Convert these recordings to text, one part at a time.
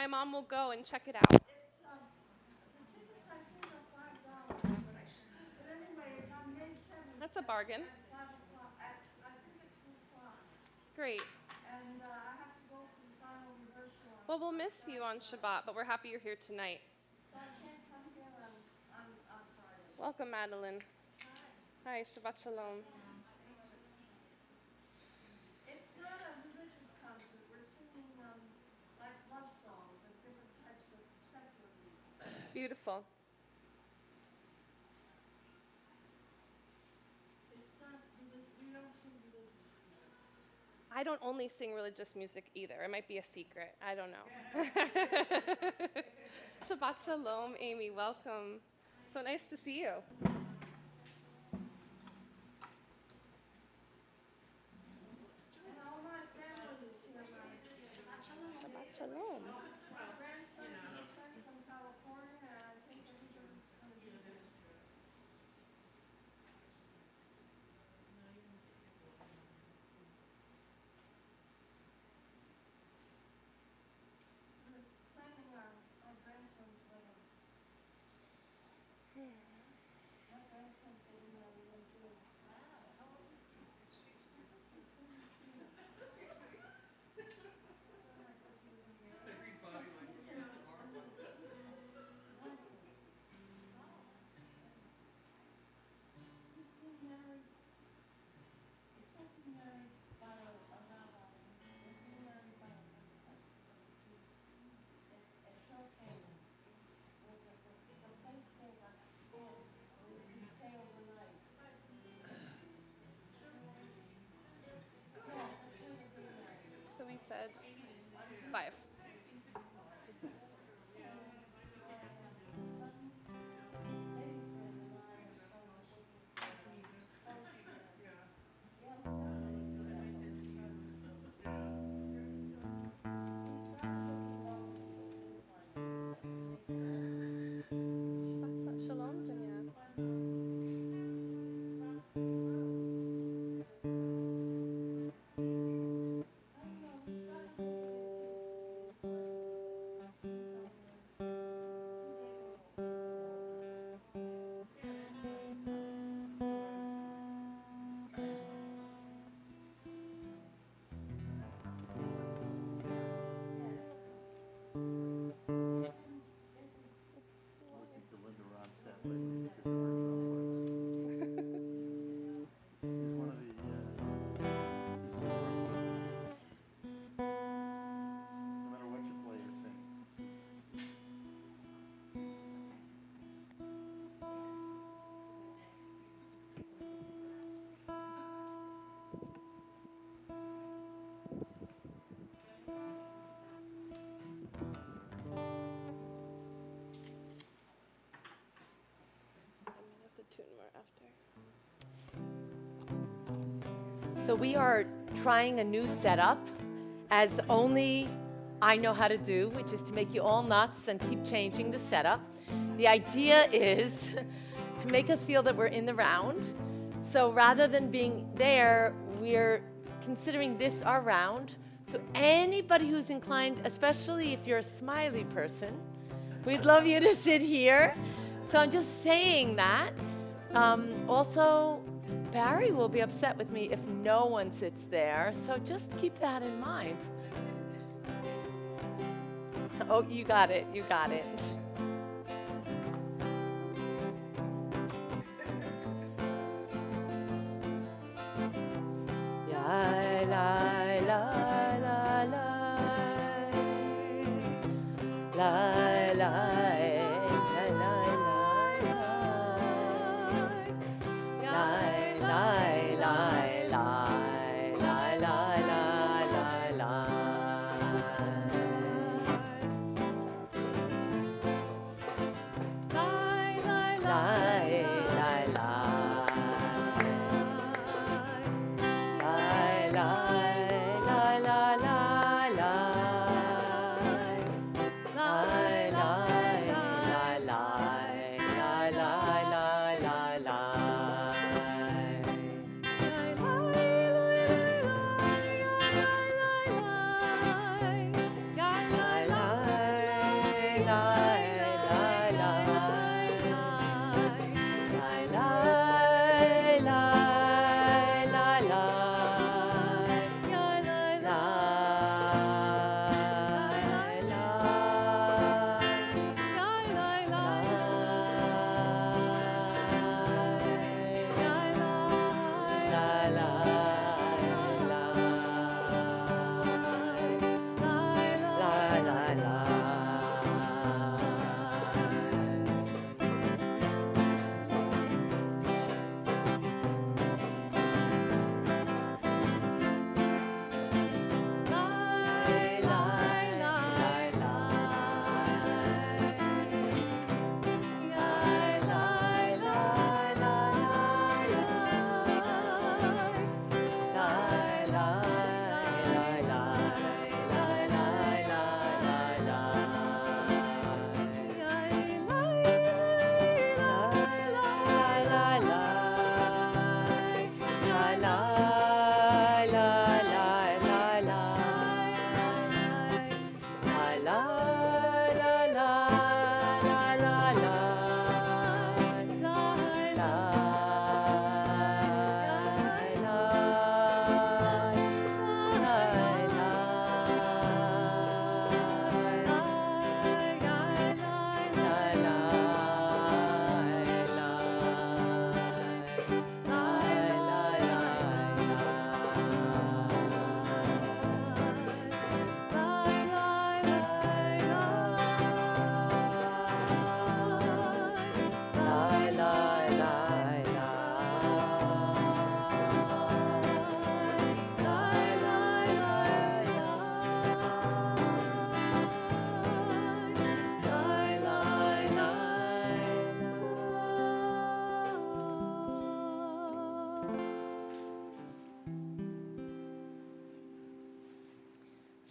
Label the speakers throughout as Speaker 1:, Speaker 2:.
Speaker 1: mom will go and check it out.
Speaker 2: It's, the tickets I think are $5. But anyway, it's on May 7th.
Speaker 1: That's a bargain.
Speaker 2: At 5 o'clock, I think at 2 o'clock.
Speaker 1: Great.
Speaker 2: And I have to go for the final rehearsal.
Speaker 1: Well, we'll miss you on Shabbat, but we're happy you're here tonight.
Speaker 2: So I can't come here on Friday.
Speaker 1: Welcome, Madeline. Hi, Shabbat Shalom.
Speaker 2: It's not a religious concert. We're singing like love songs and different types of secular music.
Speaker 1: Beautiful.
Speaker 2: It's not, we don't sing religious music.
Speaker 1: I don't only sing religious music either. It might be a secret. I don't know. Shabbat Shalom, Amy. Welcome. So nice to see you.
Speaker 2: And all my family is here now.
Speaker 1: Shabbat Shalom.
Speaker 2: My grandson is returned from California, and I think everybody's going to be there. We're planning our grandson's wedding. My grandson's getting married in June. Wow. How old is he? He's 17. He's been married. He's not been married by a rabbi. He's been married by a professor. He's at Shore Canyon. The place they got in, where you can stay overnight. Yeah, that's where they're being married.
Speaker 1: So we said 5. Shabbat Shalom, Zanya.
Speaker 3: Listening to Linda Ronstadt lately because of her songs. He's one of the, he's so worth listening to. No matter what you play or sing.
Speaker 1: I might have to tune more after.
Speaker 4: So we are trying a new setup as only I know how to do, which is to make you all nuts and keep changing the setup. The idea is to make us feel that we're in the round. So rather than being there, we're considering this our round. So anybody who's inclined, especially if you're a smiley person, we'd love you to sit here. So I'm just saying that. Also, Barry will be upset with me if no one sits there, so just keep that in mind. Oh, you got it, you got it. La, la, la, la, la. La, la.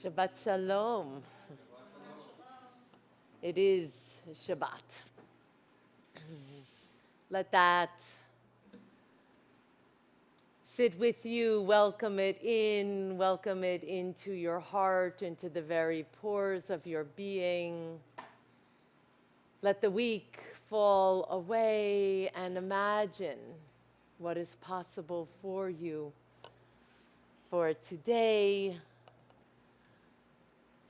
Speaker 4: Shabbat Shalom. It is Shabbat. Let that sit with you, welcome it into your heart, into the very pores of your being. Let the week fall away and imagine what is possible for you, for today,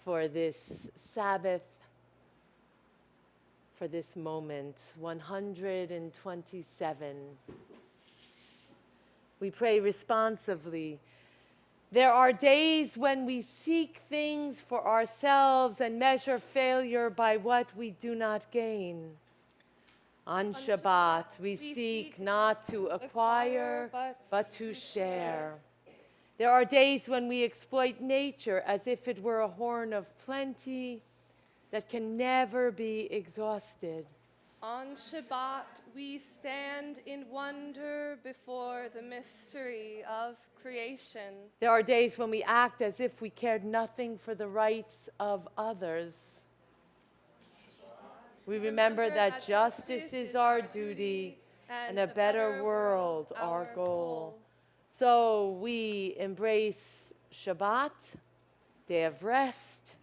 Speaker 4: for this Sabbath, for this moment. 127. We pray responsively. There are days when we seek things for ourselves and measure failure by what we do not gain. On Shabbat, we seek not to acquire, but to share. There are days when we exploit nature as if it were a horn of plenty that can never be exhausted.
Speaker 1: On Shabbat, we stand in wonder before the mystery of creation.
Speaker 4: There are days when we act as if we cared nothing for the rights of others. We remember that justice is our duty and a better world our goal. So we embrace Shabbat, day of rest,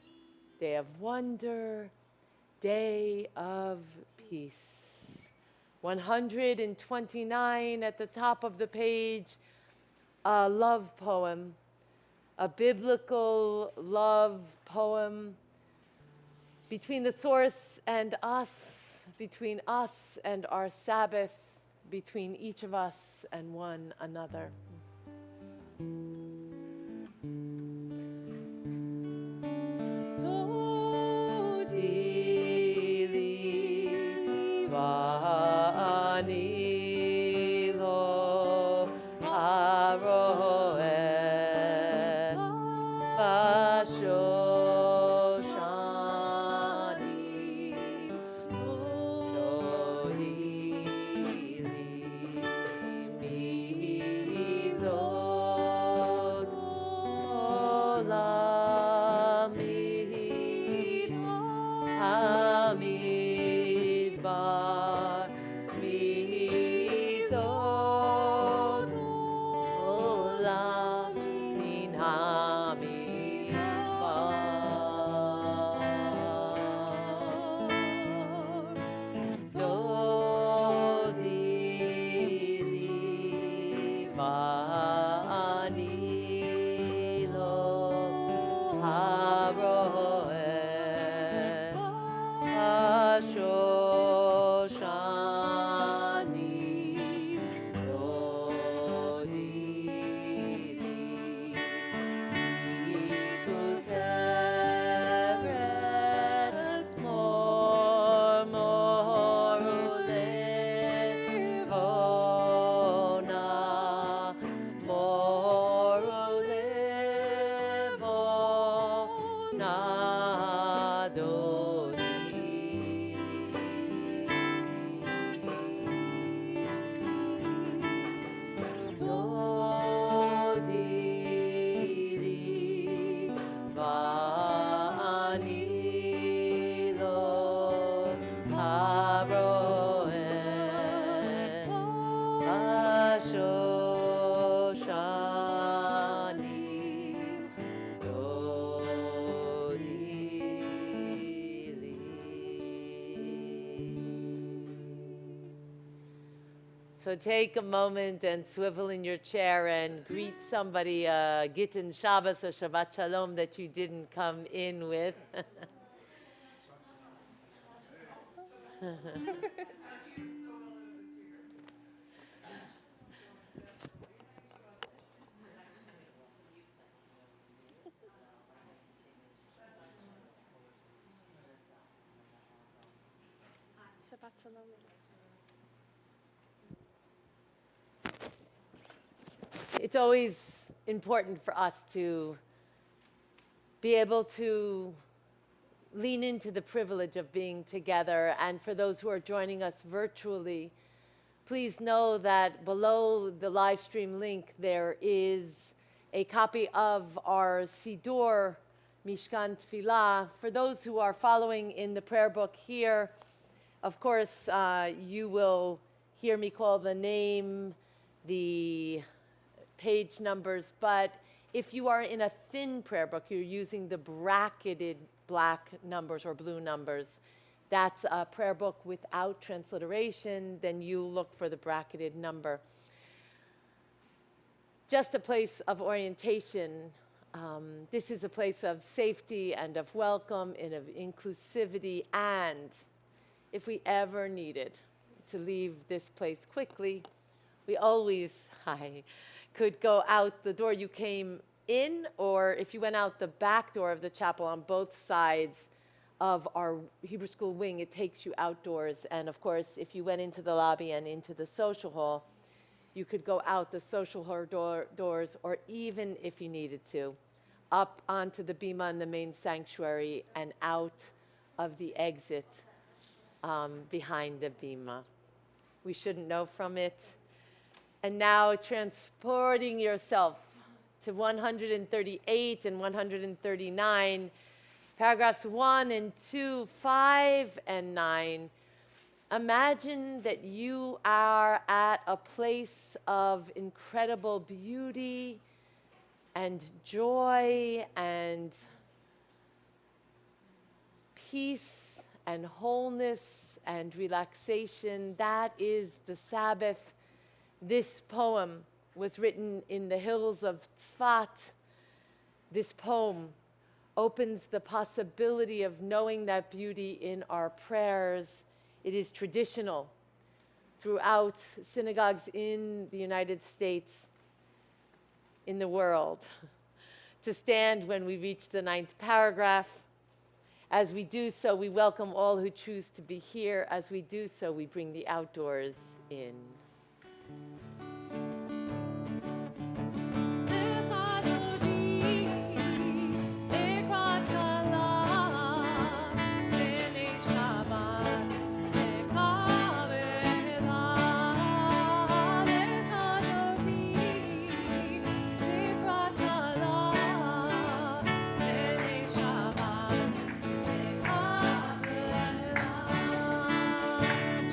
Speaker 4: day of wonder, day of peace. 129 at the top of the page, a love poem, a biblical love poem between the source and us, between us and our Sabbath, between each of us and one another. So take a moment and swivel in your chair and greet somebody, Gittin Shabbos or Shabbat Shalom that you didn't come in with.
Speaker 1: Shabbat Shalom.
Speaker 4: It's always important for us to be able to lean into the privilege of being together. And for those who are joining us virtually, please know that below the live stream link there is a copy of our Siddur Mishkan Tfilah. For those who are following in the prayer book here, of course, you will hear me call the name, the page numbers, but if you are in a thin prayer book, you're using the bracketed black numbers or blue numbers. That's a prayer book without transliteration, then you look for the bracketed number. Just a place of orientation. This is a place of safety and of welcome and of inclusivity, and if we ever needed to leave this place quickly, we always could go out the door you came in, or if you went out the back door of the chapel on both sides of our Hebrew School wing, it takes you outdoors. And of course, if you went into the lobby and into the social hall, you could go out the social hall doors, or even if you needed to, up onto the bima in the main sanctuary and out of the exit behind the bima. We shouldn't know from it. And now transporting yourself to 138 and 139, paragraphs 1 and 2, 5 and 9. Imagine that you are at a place of incredible beauty and joy and peace and wholeness and relaxation. That is the Sabbath. This poem was written in the hills of Tzfat. This poem opens the possibility of knowing that beauty in our prayers. It is traditional throughout synagogues in the United States, in the world, to stand when we reach the 9th paragraph. As we do so, we welcome all who choose to be here. As we do so, we bring the outdoors in.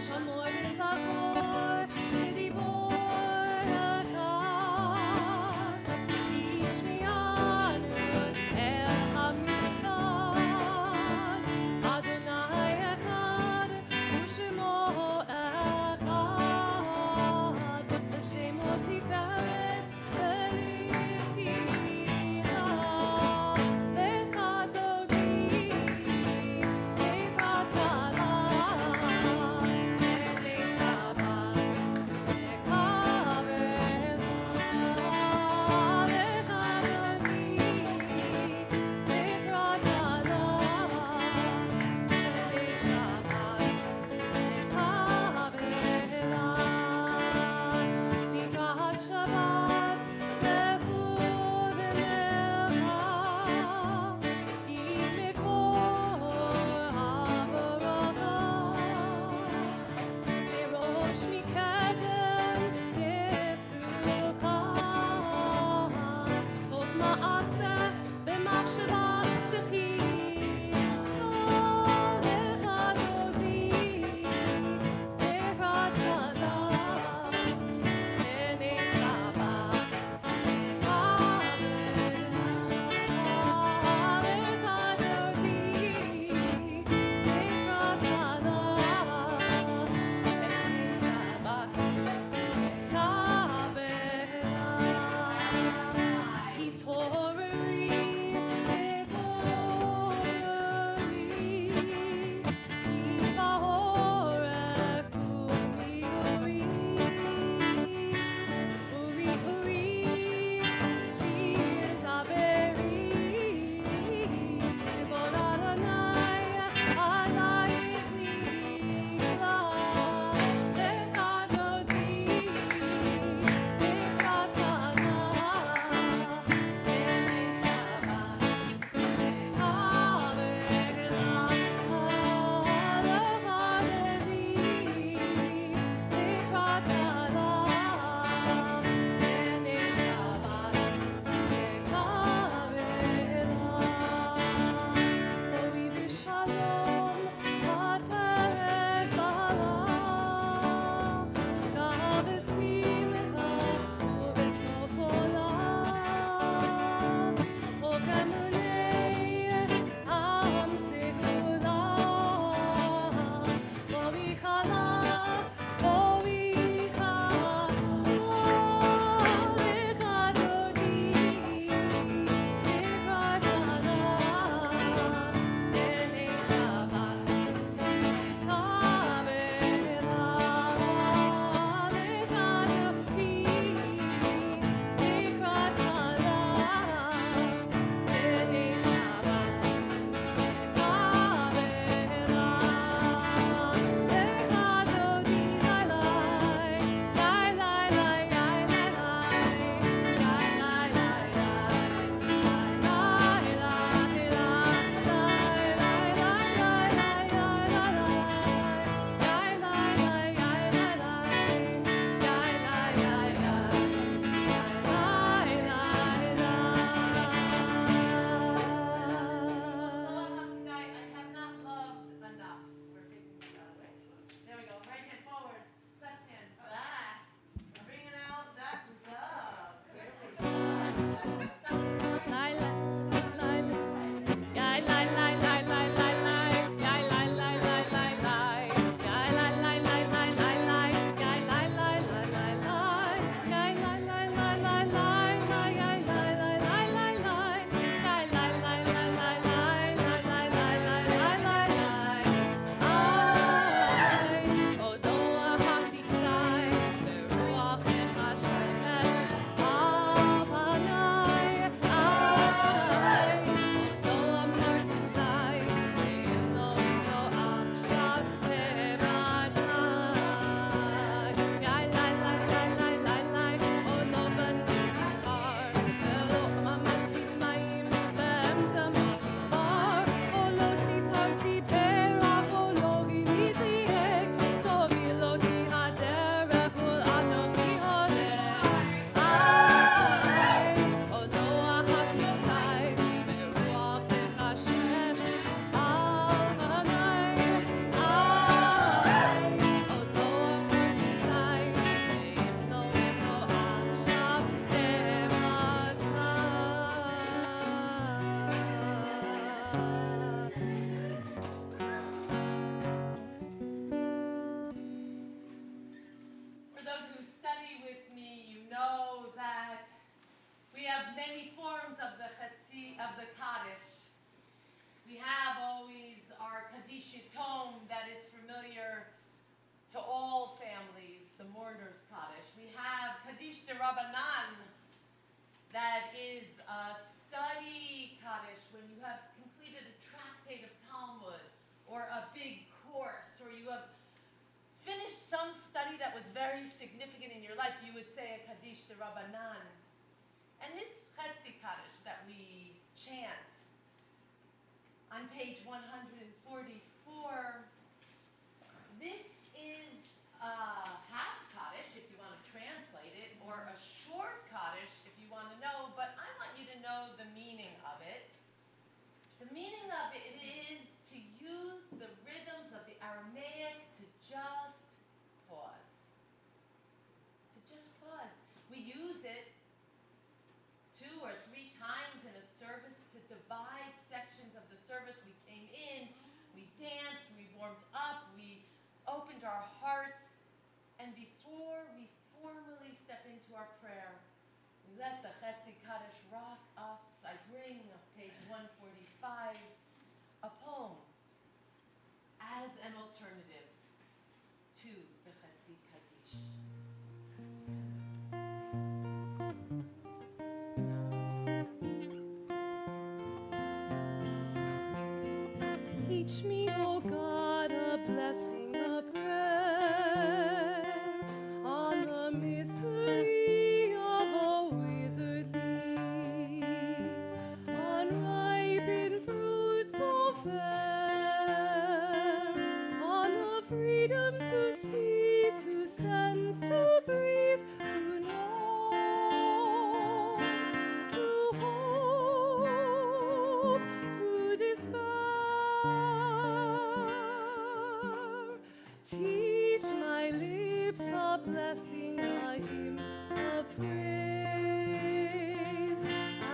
Speaker 1: Shamor v'zachor, v'dibor
Speaker 4: We have many forms of the Chetzi, of the Kaddish. We have always our Kaddish Yatom that is familiar to all families, the mourner's Kaddish. We have Kaddish de Rabbanan, that is a study Kaddish when you have completed a tractate of Talmud or a big course, or you have finished some study that was very significant in your life. You would say a Kaddish de Rabbanan. And this Chetzi Kaddish that we chant on page 144, this is a half Kaddish if you want to translate it, or a short Kaddish if you want to know, but I want you to know the meaning of it. The meaning of it is to use the rhythms of the Aramaic to just pause. To just pause. We use it 2 or 3 times in a service to divide sections of the service. We came in, we danced, we warmed up, we opened our hearts, and before we formally step into our prayer, we let the Chetzi Kaddish rock us. I bring page 145, a poem as an alternative to the Chetzi Kaddish.
Speaker 1: Teach me, O God, a blessing, a prayer on the mystery of a withered leaf, unripened fruit so fair, on the freedom to see, to sense, to breathe, to know, to hope, to despair. Teach my lips a blessing, a hymn of praise,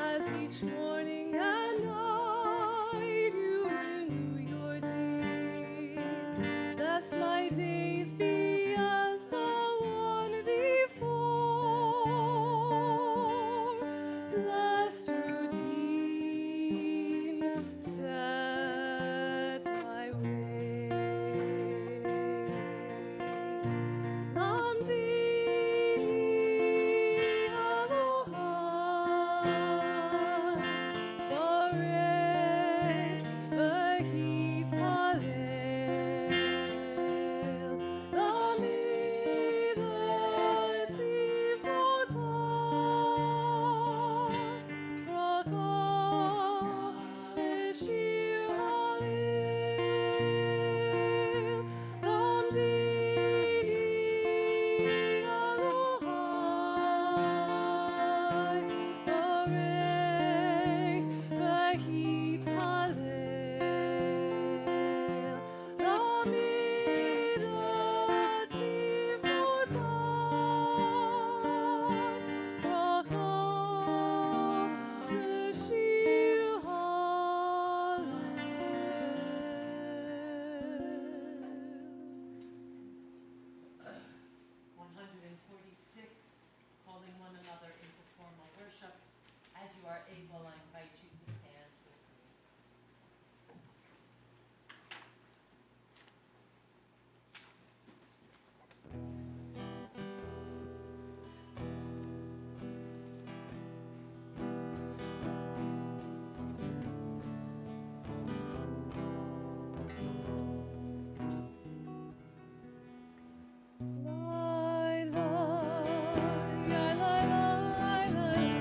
Speaker 1: as each morning and night you renew your days. Bless my days be as the one before. Blessed routine set my ways. Lamdini aloha, borei v'hit halel, lamidet tivtotai, bracha v'shir halel, lamdini aloha, borei v'hit halel, lamidet tivtotai, bracha v'shir halel.
Speaker 4: 146, calling one another into formal worship. As you are able, I invite you to stand with me.
Speaker 1: Lai, lai, lai, lai, lai, lai, lai.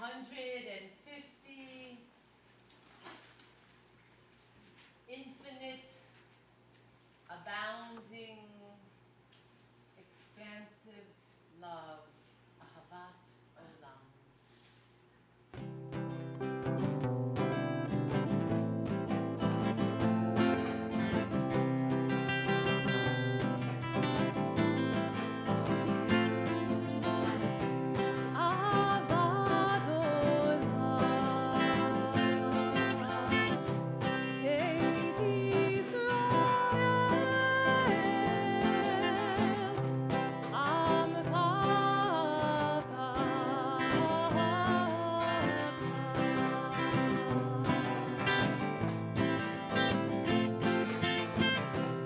Speaker 4: 150 infinite, abounding, expansive love, Ahavat Olam.
Speaker 1: Ahavat Olam, Beit Yisrael, Amcha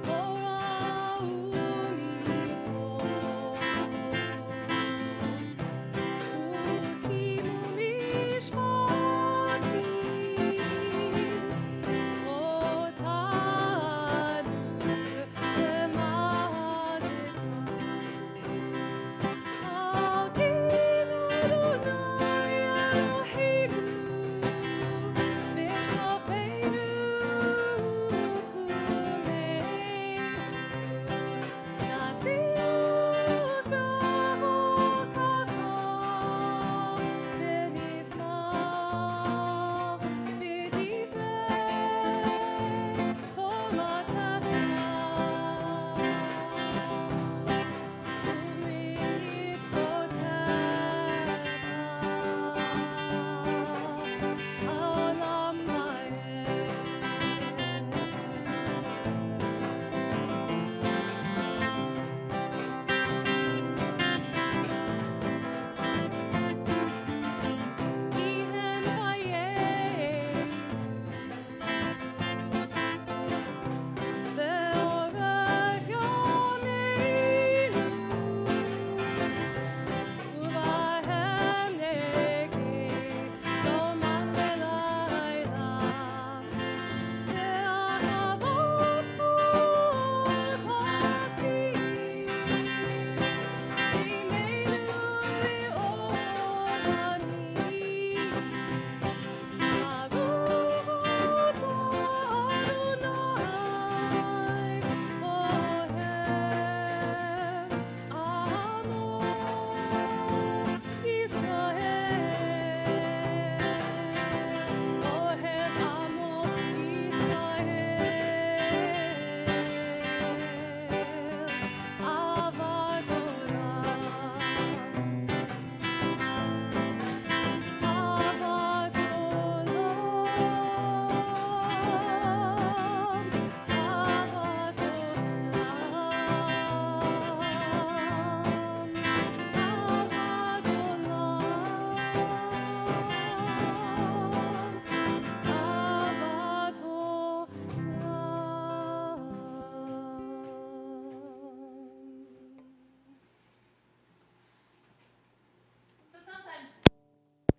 Speaker 1: Torah u'mitzvot, u'kimu mishpatim, otanu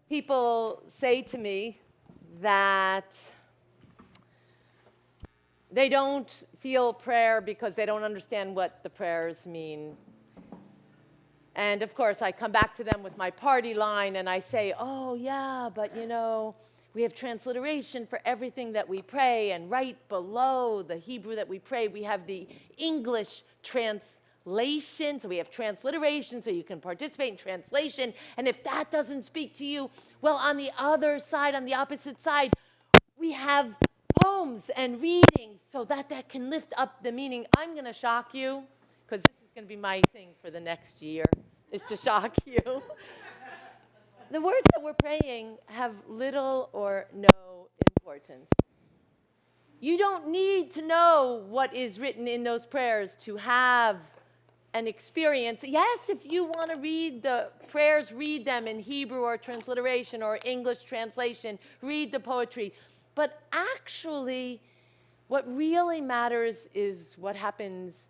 Speaker 4: People say to me that they don't feel prayer because they don't understand what the prayers mean. And of course, I come back to them with my party line and I say, oh, yeah, but you know, we have transliteration for everything that we pray. And right below the Hebrew that we pray, we have the English translation. So we have transliteration, so you can participate in translation. And if that doesn't speak to you, well, on the other side, on the opposite side, we have poems and readings so that can lift up the meaning. I'm going to shock you, because this is going to be my thing for the next year, is to shock you. The words that we're praying have little or no importance. You don't need to know what is written in those prayers to have an experience. Yes, if you want to read the prayers, read them in Hebrew or transliteration or English translation, read the poetry. But actually, what really matters is what happens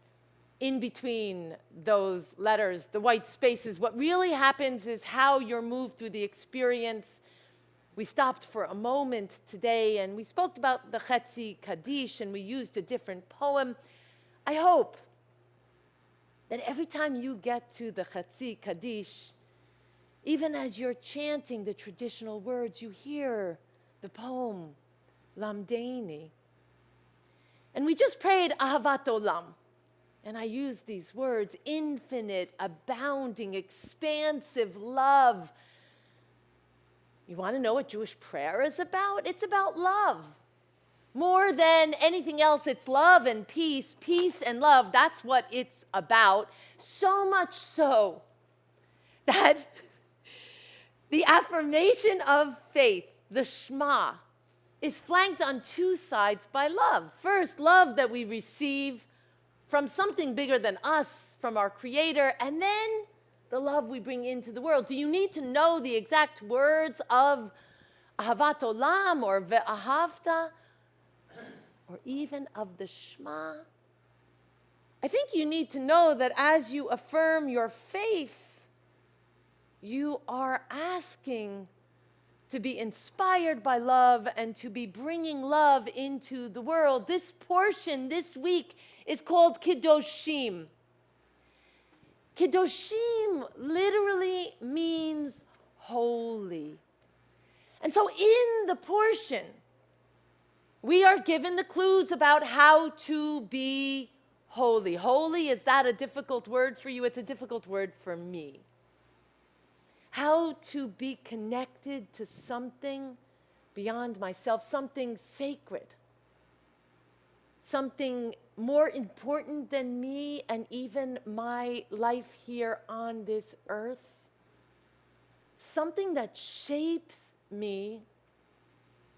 Speaker 4: in between those letters, the white spaces. What really happens is how you're moved through the experience. We stopped for a moment today and we spoke about the Chetzi Kaddish and we used a different poem. I hope that every time you get to the Chetzi Kaddish, Even as you're chanting the traditional words, you hear the poem, Lamdeni. And we just prayed Ahavat Olam. And I use these words, infinite, abounding, expansive love. You want to know what Jewish prayer is about? It's about love. More than anything else, it's love and peace and love. That's what it's about. So much so that the affirmation of faith, the Shema, is flanked on two sides by love. First, love that we receive from something bigger than us, from our Creator, and then the love we bring into the world. Do you need to know the exact words of Ahavat Olam or Ve'ahavta, or even of the Shema? I think you need to know that as you affirm your faith, you are asking to be inspired by love and to be bringing love into the world. This portion this week is called Kiddushim. Kiddushim literally means holy. And so in the portion, we are given the clues about how to be holy. Holy, is that a difficult word for you? It's a difficult word for me. How to be connected to something beyond myself, something sacred, something more important than me and even my life here on this earth, something that shapes me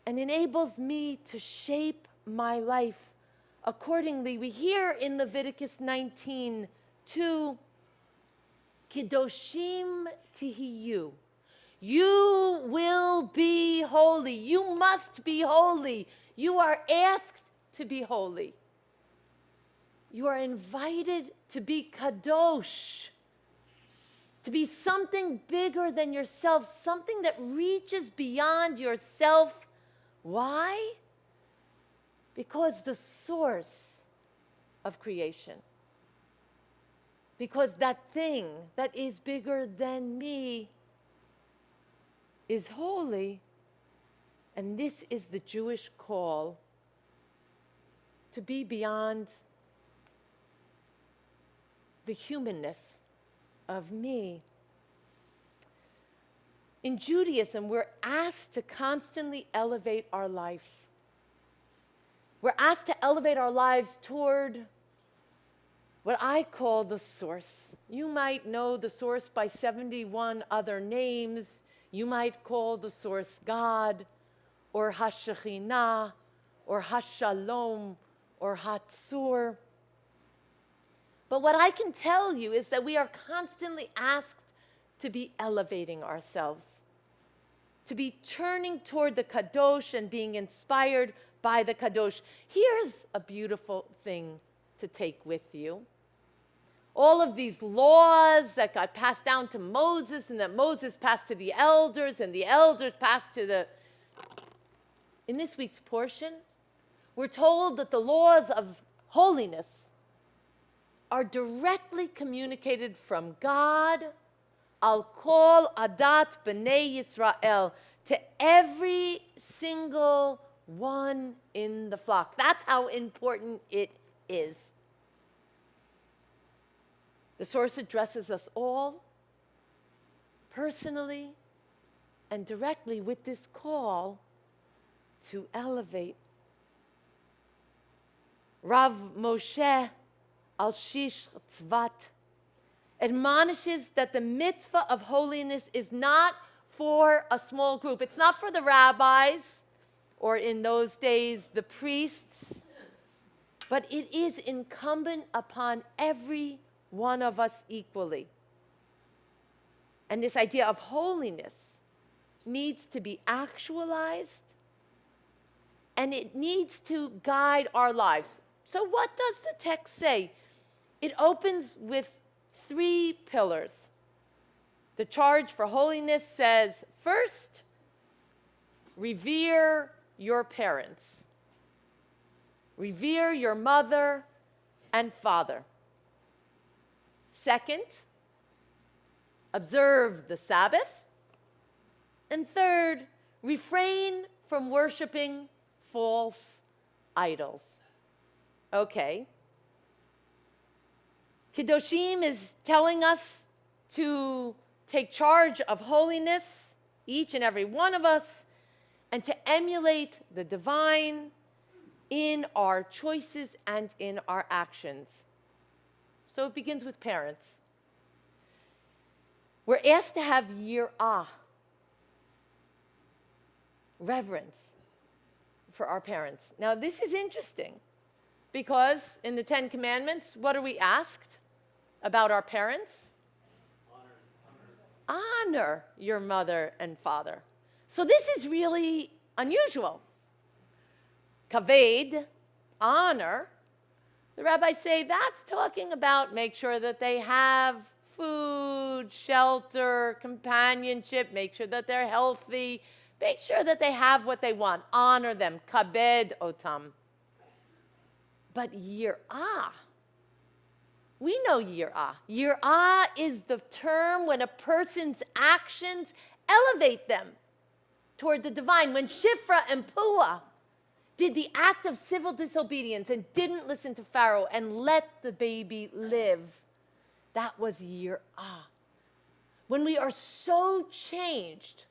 Speaker 4: and enables me to shape my life accordingly. We hear in Leviticus 19:2, Kiddushim tihiyu. You will be holy. You must be holy. You are asked to be holy. You are invited to be kadosh, to be something bigger than yourself, something that reaches beyond yourself. Why? Because the source of creation, because that thing that is bigger than me is holy, and this is the Jewish call to be beyond the humanness of me. In Judaism, we're asked to constantly elevate our life. We're asked to elevate our lives toward what I call the source. You might know the source by 71 other names. You might call the source God, or Hashekhinah, or Hashalom, or Hatzur. But what I can tell you is that we are constantly asked to be elevating ourselves, to be turning toward the Kadosh and being inspired by the Kadosh. Here's a beautiful thing to take with you. All of these laws that got passed down to Moses, and that Moses passed to the elders, and the elders passed to the... In this week's portion, we're told that the laws of holiness are directly communicated from God, Al Kol Adat B'nai Yisrael, to every single one in the flock. That's how important it is. The source addresses us all personally and directly with this call to elevate. Rav Moshe Al-Shish Tzvat admonishes that the mitzvah of holiness is not for a small group. It's not for the rabbis, or in those days, the priests, but it is incumbent upon every one of us equally. And this idea of holiness needs to be actualized, and it needs to guide our lives. So what does the text say? It opens with 3 pillars. The charge for holiness says, first, revere your parents. Revere your mother and father. Second, observe the Sabbath. And third, refrain from worshiping false idols. Okay. Kedoshim is telling us to take charge of holiness, each and every one of us, and to emulate the divine in our choices and in our actions. So it begins with parents. We're asked to have yirah, reverence for our parents. Now, this is interesting because in the Ten Commandments, what are we asked about our parents? Honor your mother and father. So this is really unusual. Kaved, honor. The rabbis say that's talking about make sure that they have food, shelter, companionship, make sure that they're healthy, make sure that they have what they want. Honor them. Kabed otam. But yirah, we know yirah. Yirah is the term when a person's actions elevate them toward the divine. When Shifra and Puah did the act of civil disobedience and didn't listen to Pharaoh and let the baby live, that was yirah. When we are so changed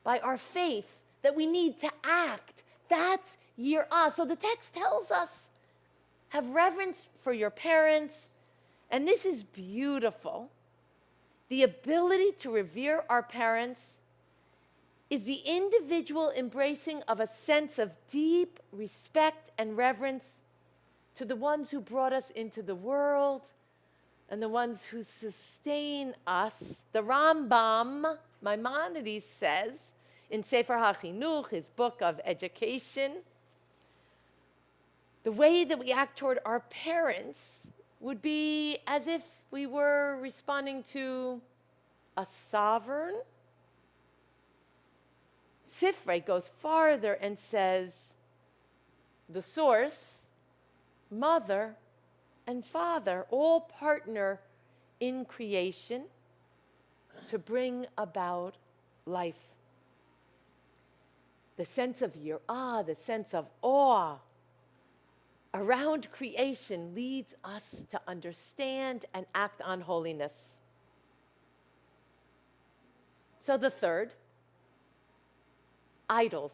Speaker 4: by our faith that we need to act, that's yirah. So the text tells us, have reverence for your parents. And this is beautiful. The ability to revere our parents is the individual embracing of a sense of deep respect and reverence to the ones who brought us into the world and the ones who sustain us. The Rambam, Maimonides, says in Sefer HaChinuch, his book of education, the way that we act toward our parents would be as if we were responding to a sovereign. Sifrei goes farther and says, the source, mother, and father all partner in creation to bring about life. The sense of yirah, the sense of awe around creation leads us to understand and act on holiness. So the third, idols.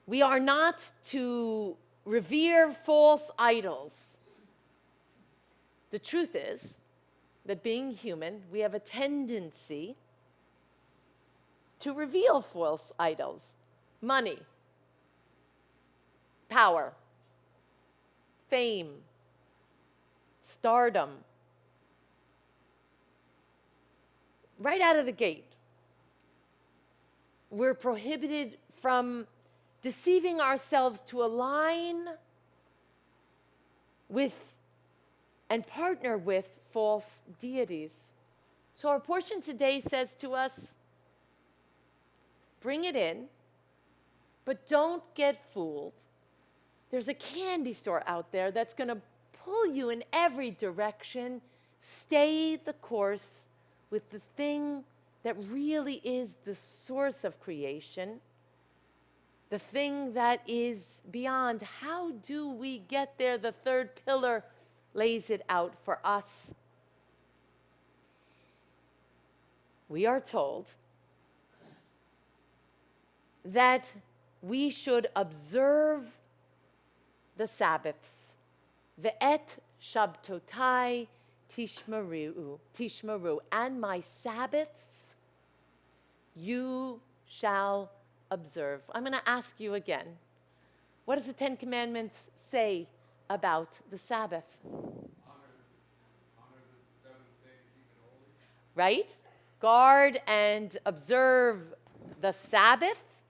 Speaker 4: We are not to revere false idols. The truth is that being human, we have a tendency to reveal false idols. Money, power, fame, stardom. Right out of the gate, we're prohibited from deceiving ourselves to align with and partner with false deities. So our portion today says to us, bring it in, but don't get fooled. There's a candy store out there that's going to pull you in every direction. Stay the course with the thing that really is the source of creation, the thing that is beyond. How do we get there? The third pillar lays it out for us. We are told that we should observe the Sabbaths. Ve'et Shabtotai tishmaru. And my Sabbaths you shall observe. I'm going to ask you again. What does the Ten Commandments say about the Sabbath?
Speaker 5: Honor the seventh day, keep it holy.
Speaker 4: Right? Guard and observe the Sabbath.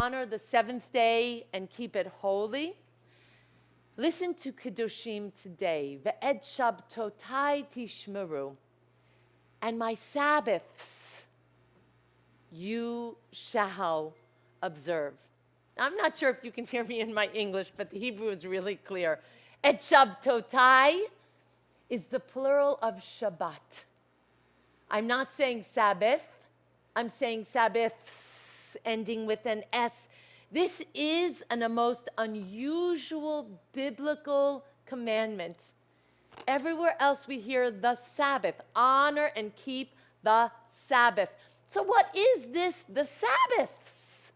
Speaker 4: Honor the seventh day and keep it holy. Listen to Kedoshim today. Ve'ed Shabtotai tishmeru. And my Sabbaths you shall observe. I'm not sure if you can hear me in my English, but the Hebrew is really clear. Et Shabtotai is the plural of Shabbat. I'm not saying Sabbath. I'm saying Sabbaths, ending with an S. This is a most unusual biblical commandment. Everywhere else we hear the Sabbath, honor and keep the Sabbath. So what is this, the Sabbaths,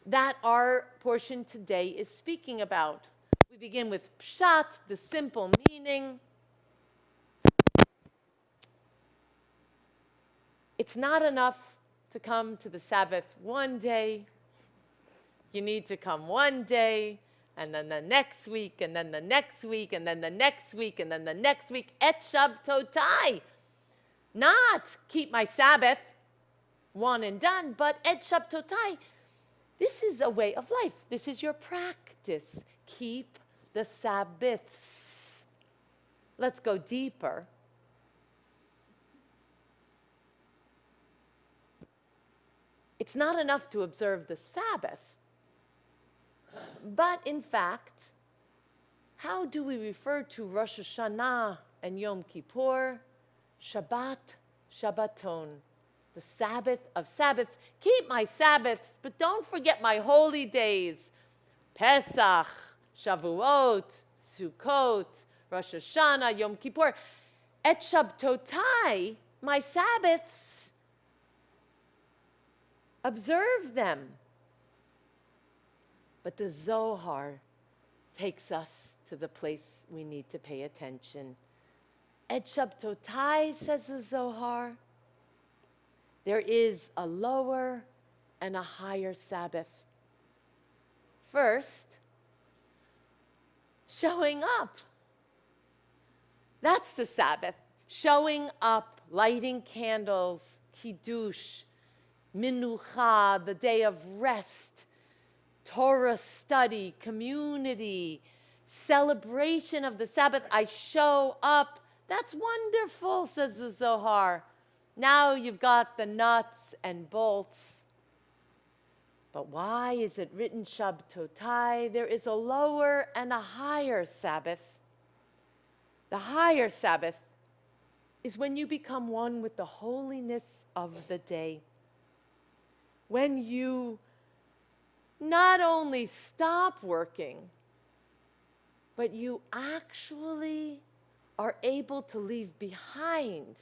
Speaker 4: that our portion today is speaking about? We begin with Pshat, the simple meaning. It's not enough to come to the Sabbath one day. You need to come one day, and then the next week, and then the next week, and then the next week, and then the next week. Et Shabbatai. Not keep my Sabbath, one and done, but et Shabbatai. This is a way of life. This is your practice. Keep the Sabbaths. Let's go deeper. It's not enough to observe the Sabbath. But in fact, how do we refer to Rosh Hashanah and Yom Kippur? Shabbat, Shabbaton, the Sabbath of Sabbaths. Keep my Sabbaths, but don't forget my holy days. Pesach, Shavuot, Sukkot, Rosh Hashanah, Yom Kippur. Et Shabbatai, my Sabbaths, observe them. But the Zohar takes us to the place we need to pay attention. Et Shabbatai, says the Zohar, there is a lower and a higher Sabbath. First, showing up. That's the Sabbath. Showing up, lighting candles, Kiddush, Minucha, the day of rest, Torah study, community, celebration of the Sabbath. I show up. That's wonderful, says the Zohar. Now you've got the nuts and bolts. But why is it written Shabbatai? There is a lower and a higher Sabbath. The higher Sabbath is when you become one with the holiness of the day. When you not only stop working, but you actually are able to leave behind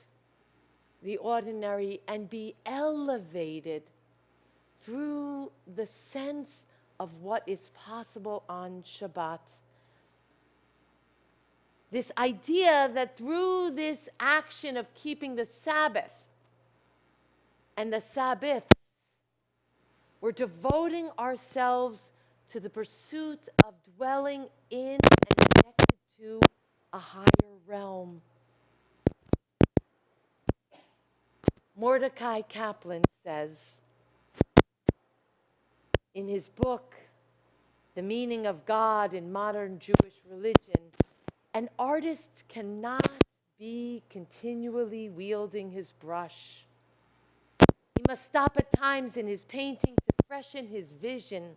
Speaker 4: the ordinary and be elevated through the sense of what is possible on Shabbat. This idea that through this action of keeping the Sabbath and the Sabbaths, we're devoting ourselves to the pursuit of dwelling in and connected to a higher realm. Mordecai Kaplan says in his book, The Meaning of God in Modern Jewish Religion, an artist cannot be continually wielding his brush. He must stop at times in his painting to freshen his vision,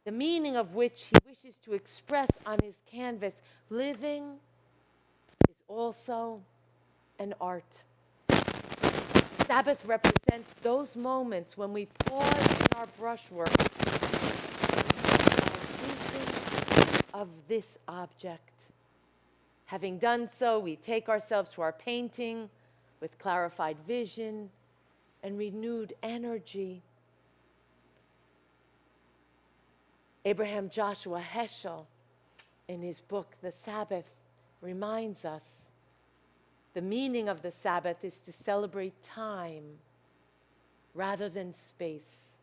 Speaker 4: the meaning of which he wishes to express on his canvas. Living is also an art. Sabbath represents those moments when we pause in our brushwork thinking of this object. Having done so, we take ourselves to our painting with clarified vision and renewed energy. Abraham Joshua Heschel, in his book, The Sabbath, reminds us the meaning of the Sabbath is to celebrate time rather than space.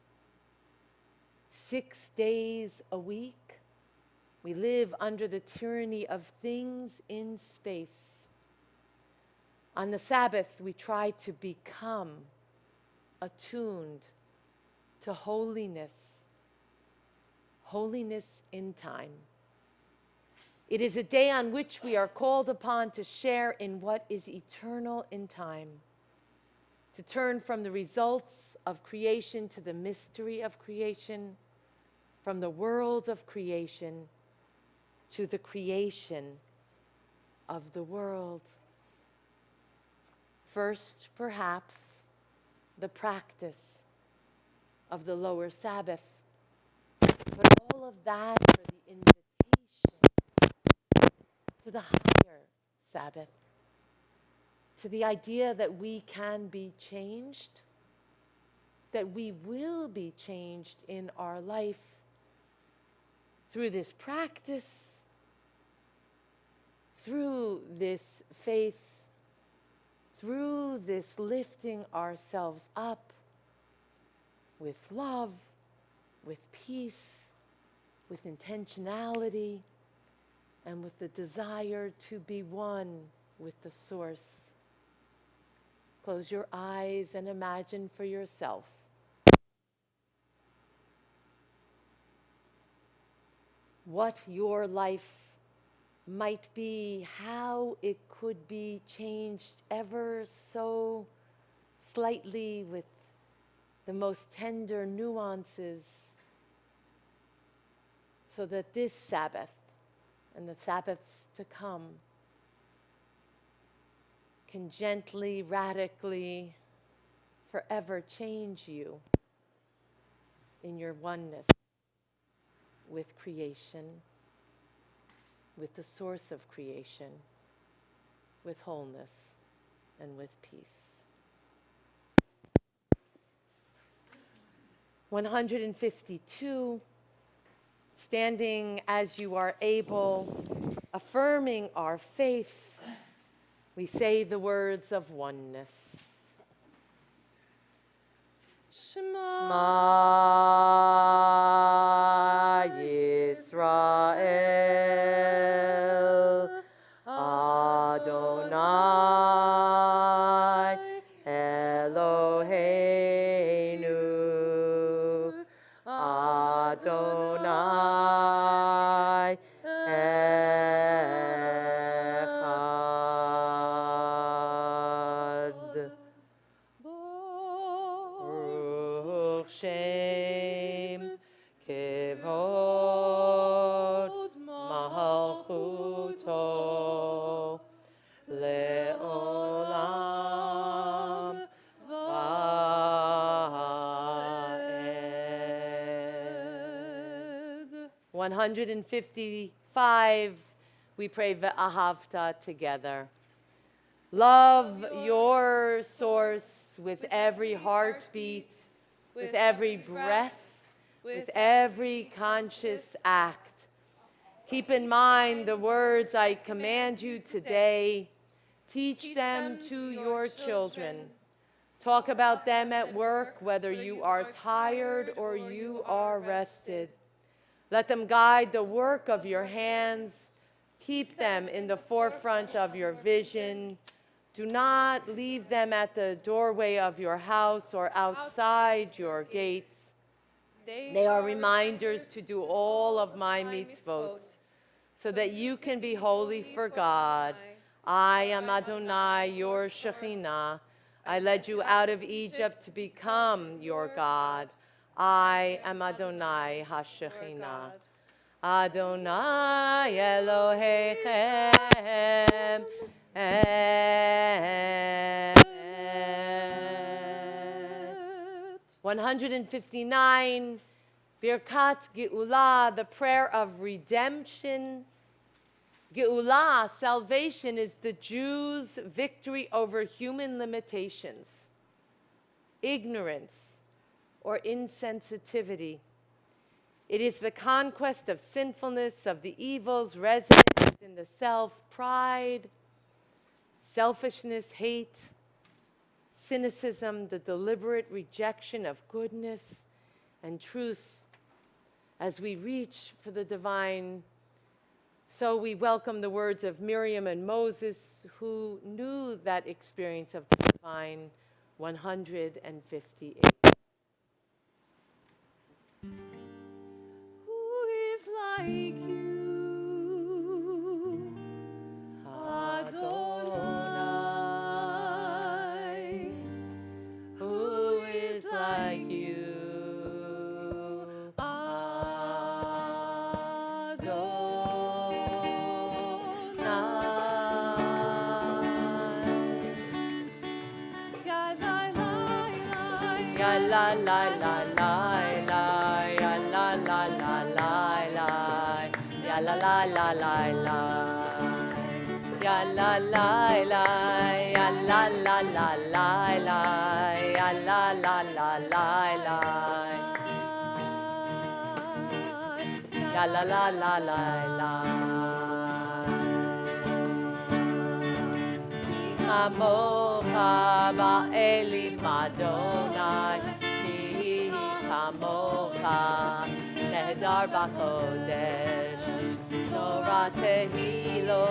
Speaker 4: 6 days a week, we live under the tyranny of things in space. On the Sabbath, we try to become attuned to holiness, holiness in time. It is a day on which we are called upon to share in what is eternal in time, to turn from the results of creation to the mystery of creation, from the world of creation to the creation of the world. First, perhaps, the practice of the lower Sabbath, but all of that for the invitation to the higher Sabbath, to the idea that we can be changed, that we will be changed in our life through this practice, through this faith, through this lifting ourselves up with love, with peace, with intentionality, and with the desire to be one with the Source. Close your eyes and imagine for yourself what your life might be, how it could be changed ever so slightly with the most tender nuances, so that this Sabbath and the Sabbaths to come can gently, radically, forever change you in your oneness with creation, with the source of creation, with wholeness, and with peace. 152, standing as you are able, affirming our faith, we say the words of oneness.
Speaker 1: Shema
Speaker 4: Yisrael, Adonai Eloheinu, Adonai Echad. Baruch Shem Kevod Malchuto Leolam Va'ed. 155, we pray Ve'ahavta together. Love your source with every heartbeat, with every breath, with every conscious act. Keep in mind the words I command you today. Teach them to your children. Talk about them at work, whether you are tired or you are rested. Let them guide the work of your hands. Keep them in the forefront of your vision. Do not leave them at the doorway of your house or outside your gates. They are reminders to do all of my mitzvot, so that you can be holy for God. I am Adonai, your Shekhinah. I led you out of Egypt to become your God. I am Adonai HaShekhinah. Adonai Elohechem Et. 159, Birkat Geulah, the prayer of redemption. Geulah, salvation, is the Jews' victory over human limitations, ignorance, or insensitivity. It is the conquest of sinfulness, of the evils resident within the self, pride, selfishness, hate, cynicism, the deliberate rejection of goodness and truth. As we reach for the divine, so we welcome the words of Miriam and Moses, who knew that experience of the divine. 158.
Speaker 1: Who is like you? Adonai.
Speaker 4: Who is like you? la la la la la, ya la la la la la, ya la la la la la, ya la la la, ya la la la la la, ya la la la la la, ya la la la la la. Kamocha ba'elim Adonai, ki kamocha nehedar b'kodesh, Torah tehilo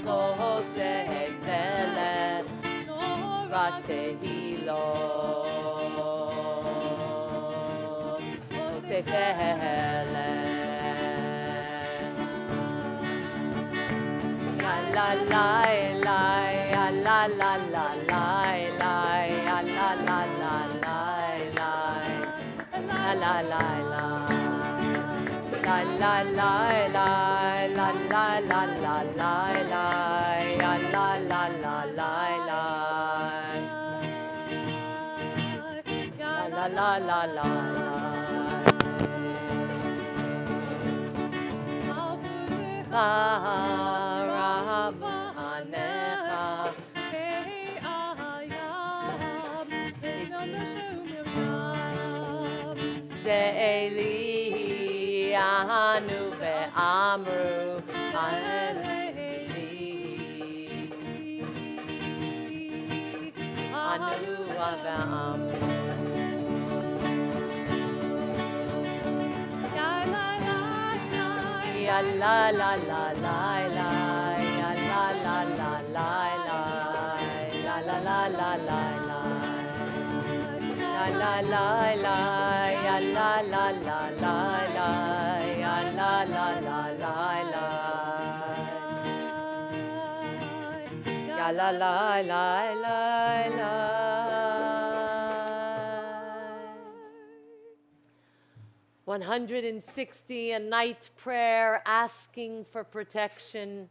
Speaker 4: tosef eleh, Torah tehilo tosef eleh. La la la, la la la la, la la la la la, la la la la, la la la la, la la la la la, la la la la la, la la la la. Eli anu ve'amru Eli anu ve'amru ya la la la la la, ya la la la la la, la la la la la la, la la la, ya la la la la la, ya la la la la la, ya la la la la la. 160, a night prayer asking for protection.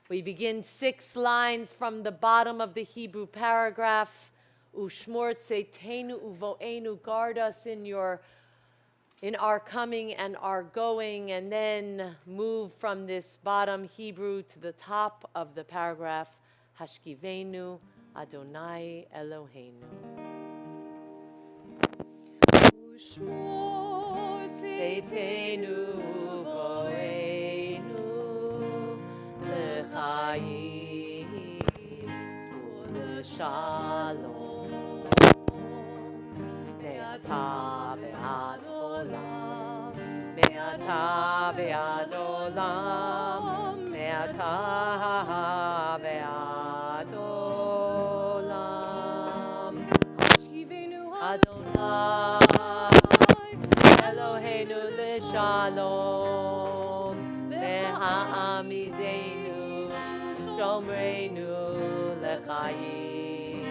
Speaker 4: We begin 6 lines from the bottom of the Hebrew paragraph. Ushmor tzeitenu uvoenu, guard us in our coming and our going, and then move from this bottom Hebrew to the top of the paragraph. Hashkivenu Adonai Eloheinu.
Speaker 1: Ushmor
Speaker 4: Tzeitenu uvoenu l'chaim u'l'shalom me'ata ve'ad olam, me'ata ve'ad olam, me'ata ve'ad olam.
Speaker 1: Hashkivenu
Speaker 4: Adonai Eloheinu l'shalom, ve'ha'amidenu shomreinu l'chaim,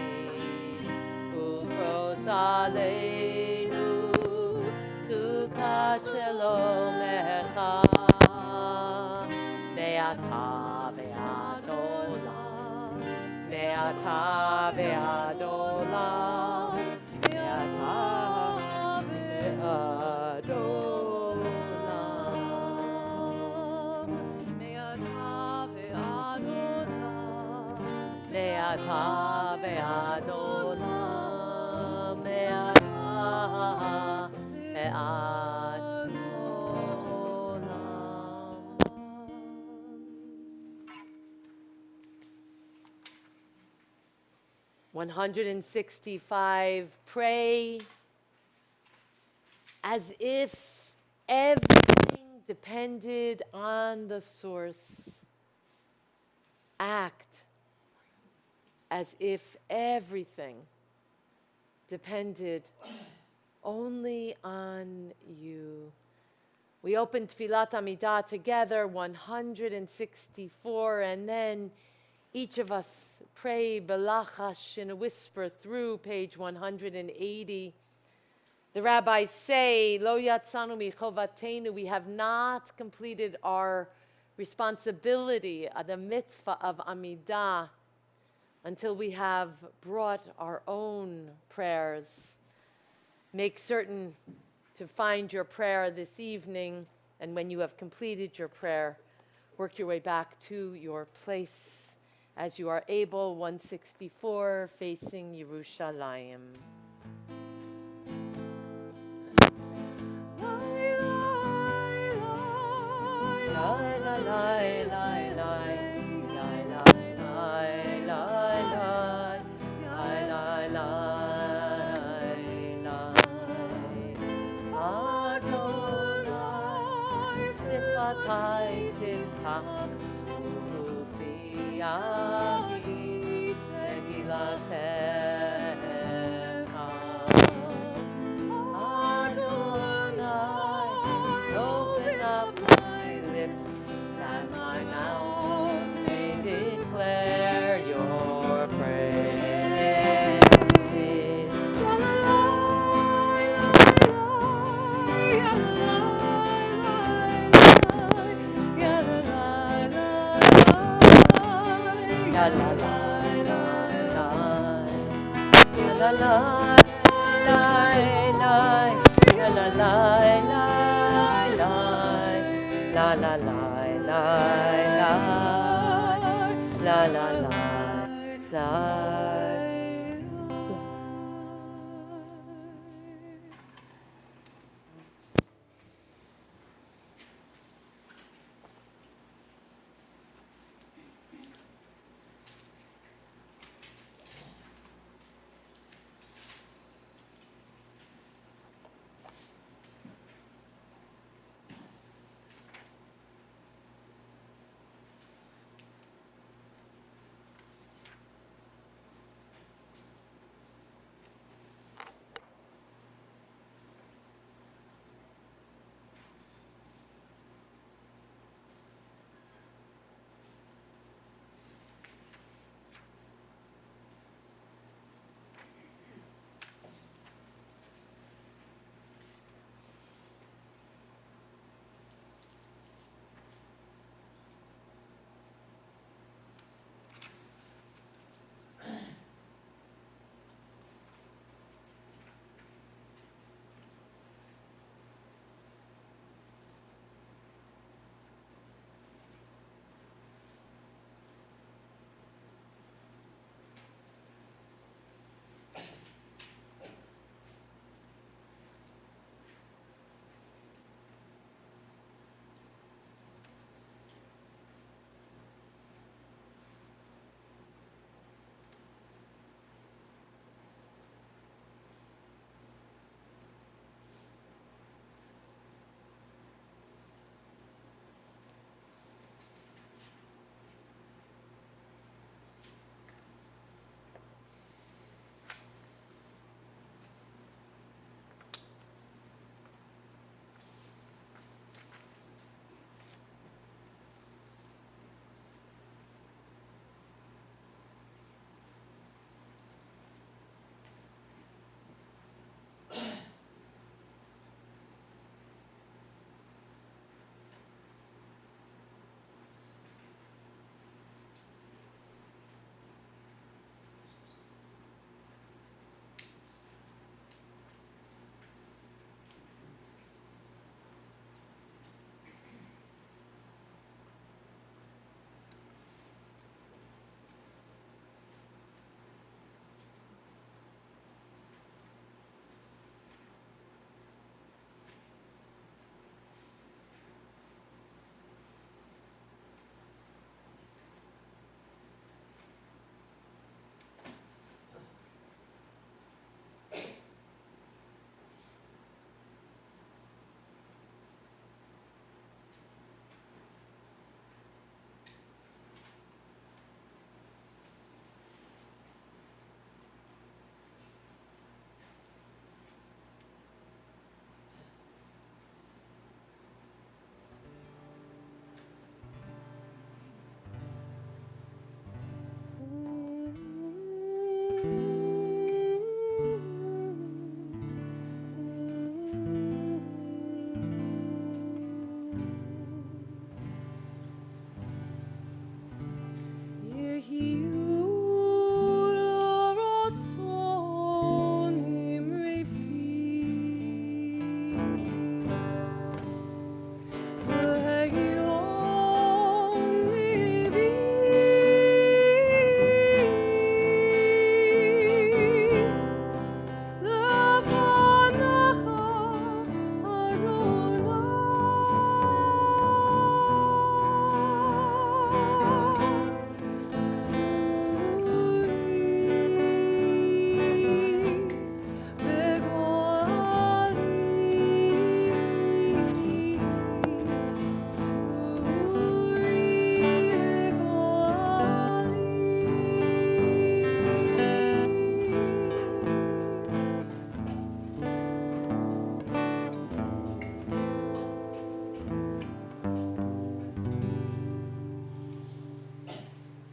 Speaker 4: ufros aleinu sukkah shalom lecha, me'ata ve'ad olam, me'ata ve'ad olam, me'ata ve'ad olam, me'ata ve'ad olam, me'ata ve'ad olam. 165, pray as if everything depended on the source. Act as if everything depended only on you. We opened Tfilat Amidah together, 164, and then each of us pray belachash in a whisper through page 180. The rabbis say, Lo yatzanu michovatenu, we have not completed our responsibility, the mitzvah of Amidah, until we have brought our own prayers. make certain to find your prayer this evening, and when you have completed your prayer, work your way back to your place as you are able. 164, facing Yerushalayim. Sifatai tiftach urufiyahi tegilatecha. Adonai, open up my lips that my mouth may declare your praise. La la la la la, la la la la la, la la la la, la la la la, la la la la.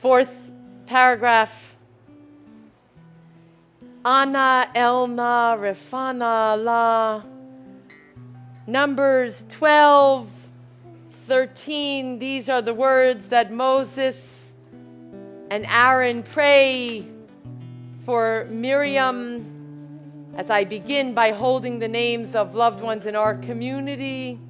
Speaker 4: Fourth paragraph. Ana, Elna, Refana, La. Numbers 12, 13. These are the words that Moses and Aaron pray for Miriam. As I begin by holding the names of loved ones in our community,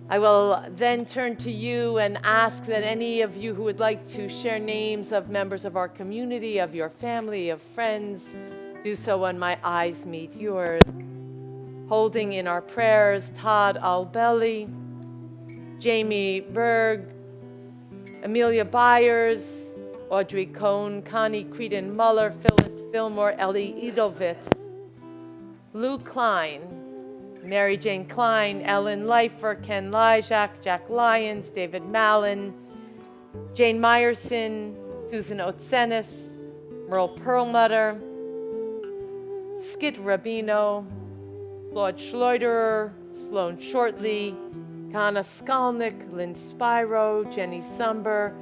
Speaker 4: I will then turn to you and ask that any of you who would like to share names of members of our community, of your family, of friends, do so when my eyes meet yours. Holding in our prayers Todd Albelli, Jamie Berg, Amelia Byers, Audrey Cohn, Connie Creedon Muller, Phyllis Fillmore, Ellie Edelwitz, Lou Klein, Mary Jane Klein, Ellen Leifer, Ken Lyjak, Jack Lyons, David Mallon, Jane Meyerson, Susan Otsenis, Merle Perlmutter, Skid Rabino, Claude Schleuderer, Sloan Shortley, Kana Skalnick, Lynn Spyro, Jenny Sumber,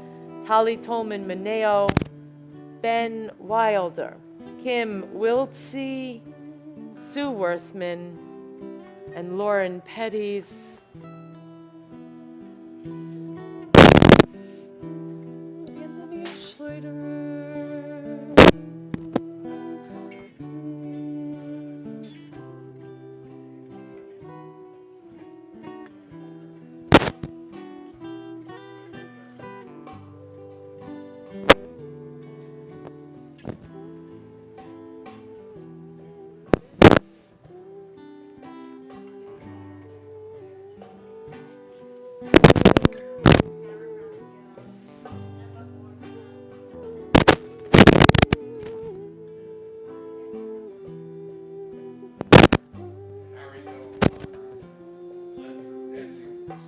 Speaker 4: Tali Tolman Mineo, Ben Wilder, Kim Wiltsey, Sue Worthman, and Lauren Petties.
Speaker 1: Anthony Schleuder.
Speaker 5: Harry Hill, Linda, Edging the Stars.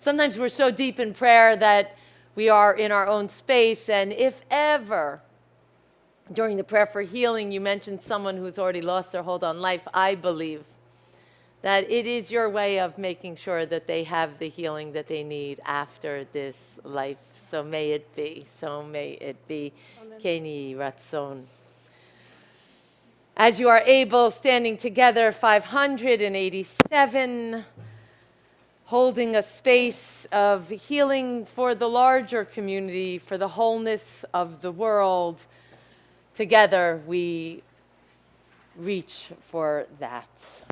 Speaker 4: Sometimes we're so deep in prayer that we are in our own space, and if ever during the prayer for healing you mentioned someone who's already lost their hold on life, I believe that it is your way of making sure that they have the healing that they need after this life. So may it be. So may it be. Keni Ratzon. As you are able, standing together, 587, holding a space of healing for the larger community, for the wholeness of the world. Together we reach for that.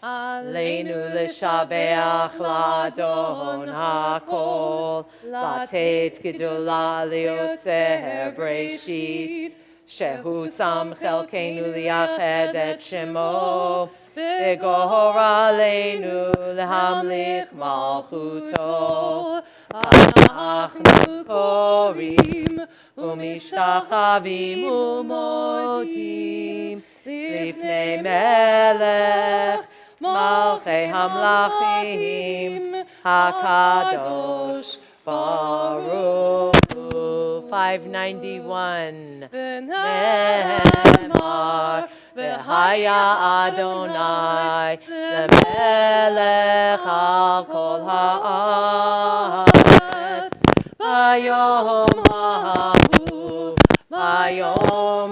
Speaker 4: Aleinu l'shabeach l'adon hakol, latet gedula liotzer breshit, shehu sam chelkeinu liached et shemo, v'gohor aleinu l'hamlich malchuto, אנחנו קוראים ומשתחווים ומודים לפני מלך מלכי המלכים הקדוש ברוך הוא. 591 נאמר והיה אדוני למלך על כל הארץ ביום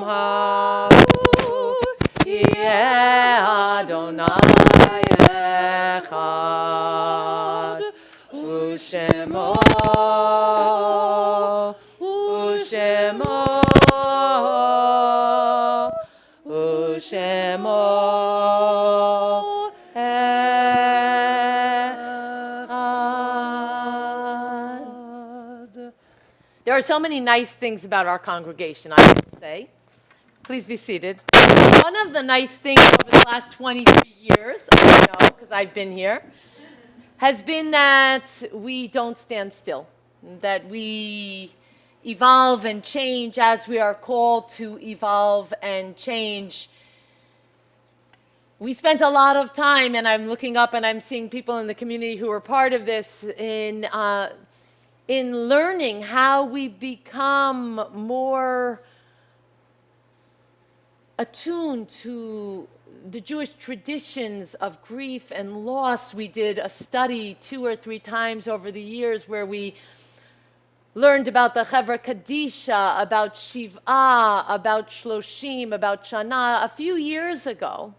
Speaker 4: ההוא יהיה אדוני אחד ושמו echad. There are so many nice things about our congregation, I would say. Please be seated. One of the nice things over the last 23 years, I know because I've been here, has been that we don't stand still, that we evolve and change as we are called to evolve and change. We spent a lot of time, and I'm looking up and I'm seeing people in the community who are part of this, in learning how we become more attuned to the Jewish traditions of grief and loss. We did a study 2 or 3 times over the years where we learned about the Chevra Kadisha, about Shiv'ah, about Shloshim, about Shana. A few years ago,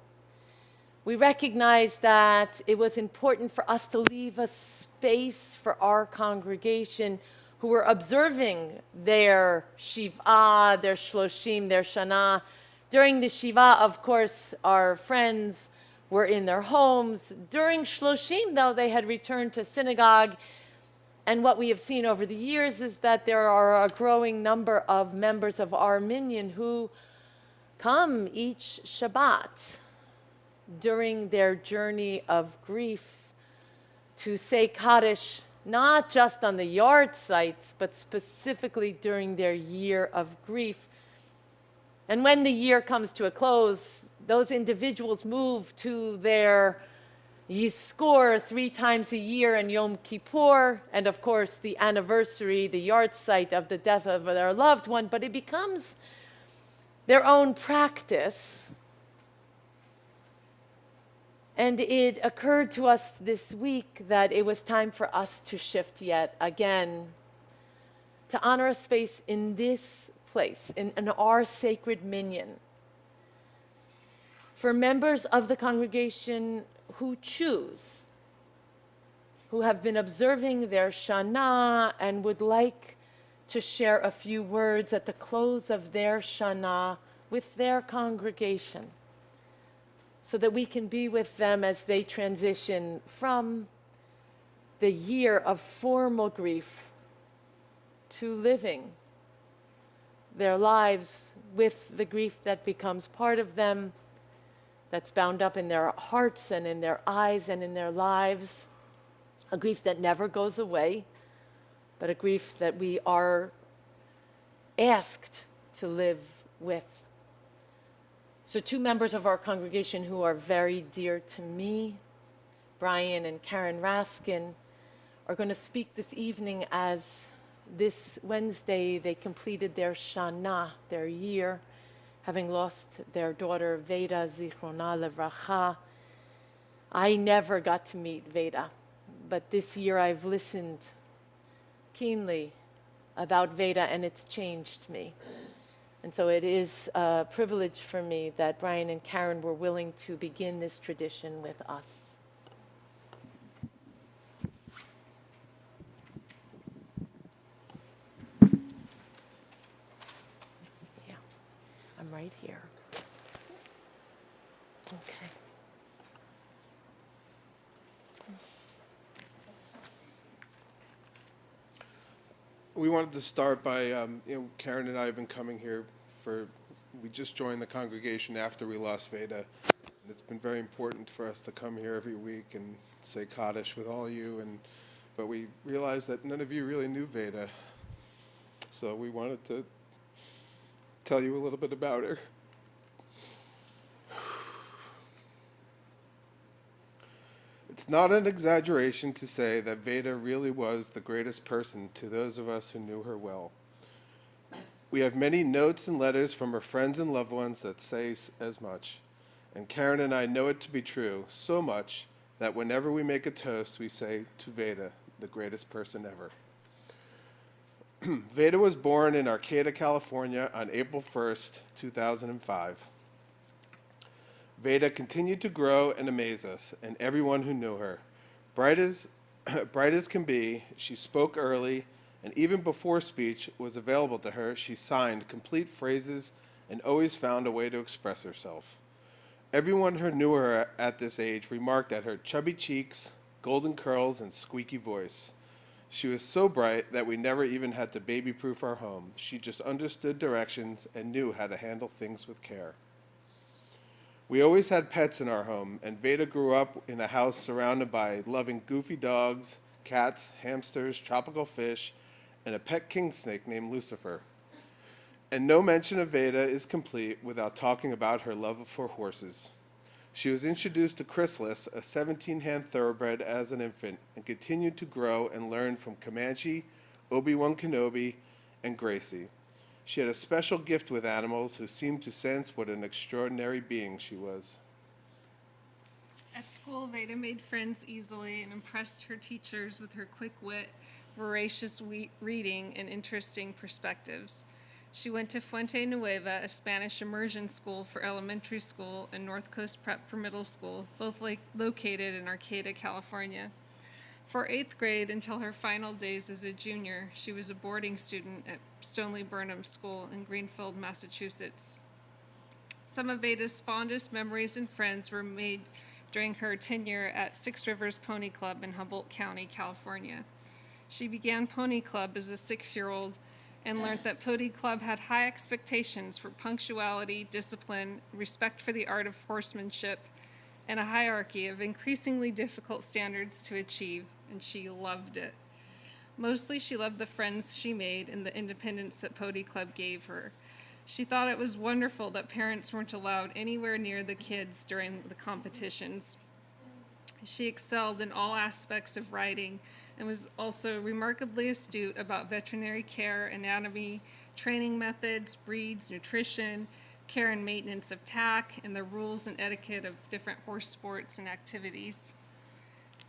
Speaker 4: we recognized that it was important for us to leave a space for our congregation who were observing their Shiv'ah, their Shloshim, their Shana. During the Shiva, of course, our friends were in their homes. During Shloshim, though, they had returned to synagogue. And what we have seen over the years is that there are a growing number of members of our minyan who come each Shabbat during their journey of grief to say Kaddish, not just on the yard sites, but specifically during their year of grief. And when the year comes to a close, those individuals move to their Yizkor 3 times a year in Yom Kippur, and of course the anniversary, the yard site of the death of their loved one, but it becomes their own practice. And it occurred to us this week that it was time for us to shift yet again, to honor a space in this place, in our sacred minyan, for members of the congregation who choose, who have been observing their Shana and would like to share a few words at the close of their Shana with their congregation, so that we can be with them as they transition from the year of formal grief to living their lives with the grief that becomes part of them, that's bound up in their hearts and in their eyes and in their lives, a grief that never goes away, but a grief that we are asked to live with. So 2 members of our congregation who are very dear to me, Brian and Karen Raskin, are going to speak this evening as this Wednesday they completed their Shana, their year, having lost their daughter Veda, Zichrona Levracha. I never got to meet Veda, but this year I've listened keenly about Veda, and it's changed me. And so it is a privilege for me that Brian and Karen were willing to begin this tradition with us. Yeah, I'm right here. Okay.
Speaker 5: We wanted to start by, Karen and I have been coming here we just joined the congregation after we lost Veda. And it's been very important for us to come here every week and say Kaddish with all you. And but we realized that none of you really knew Veda. So we wanted to tell you a little bit about her. It's not an exaggeration to say that Veda really was the greatest person to those of us who knew her well. We have many notes and letters from her friends and loved ones that say as much. And Karen and I know it to be true, so much that whenever we make a toast, we say, to Veda, the greatest person ever. Veda was born in Arcata, California on April 1st, 2005. Veda continued to grow and amaze us and everyone who knew her. Bright as can be, she spoke early, and even before speech was available to her, she signed complete phrases and always found a way to express herself. Everyone who knew her at this age remarked at her chubby cheeks, golden curls, and squeaky voice. She was so bright that we never even had to baby-proof our home. She just understood directions and knew how to handle things with care. We always had pets in our home, and Veda grew up in a house surrounded by loving goofy dogs, cats, hamsters, tropical fish, and a pet king snake named Lucifer. And no mention of Veda is complete without talking about her love for horses. She was introduced to Chrysalis, a 17-hand thoroughbred, as an infant, and continued to grow and learn from Comanche, Obi-Wan Kenobi, and Gracie. She had a special gift with animals who seemed to sense what an extraordinary being she was.
Speaker 6: At school, Veda made friends easily and impressed her teachers with her quick wit, voracious reading, and interesting perspectives. She went to Fuente Nueva, a Spanish immersion school for elementary school, and North Coast Prep for middle school, both located in Arcata, California. For 8th grade until her final days as a junior, she was a boarding student at Stoneleigh Burnham School in Greenfield, Massachusetts. Some of Veda's fondest memories and friends were made during her tenure at Six Rivers Pony Club in Humboldt County, California. She began Pony Club as a 6-year-old and learned that Pony Club had high expectations for punctuality, discipline, respect for the art of horsemanship, and a hierarchy of increasingly difficult standards to achieve, and she loved it. Mostly she loved the friends she made and the independence that Pony Club gave her. She thought it was wonderful that parents weren't allowed anywhere near the kids during the competitions. She excelled in all aspects of riding and was also remarkably astute about veterinary care, anatomy, training methods, breeds, nutrition, care and maintenance of tack, and the rules and etiquette of different horse sports and activities.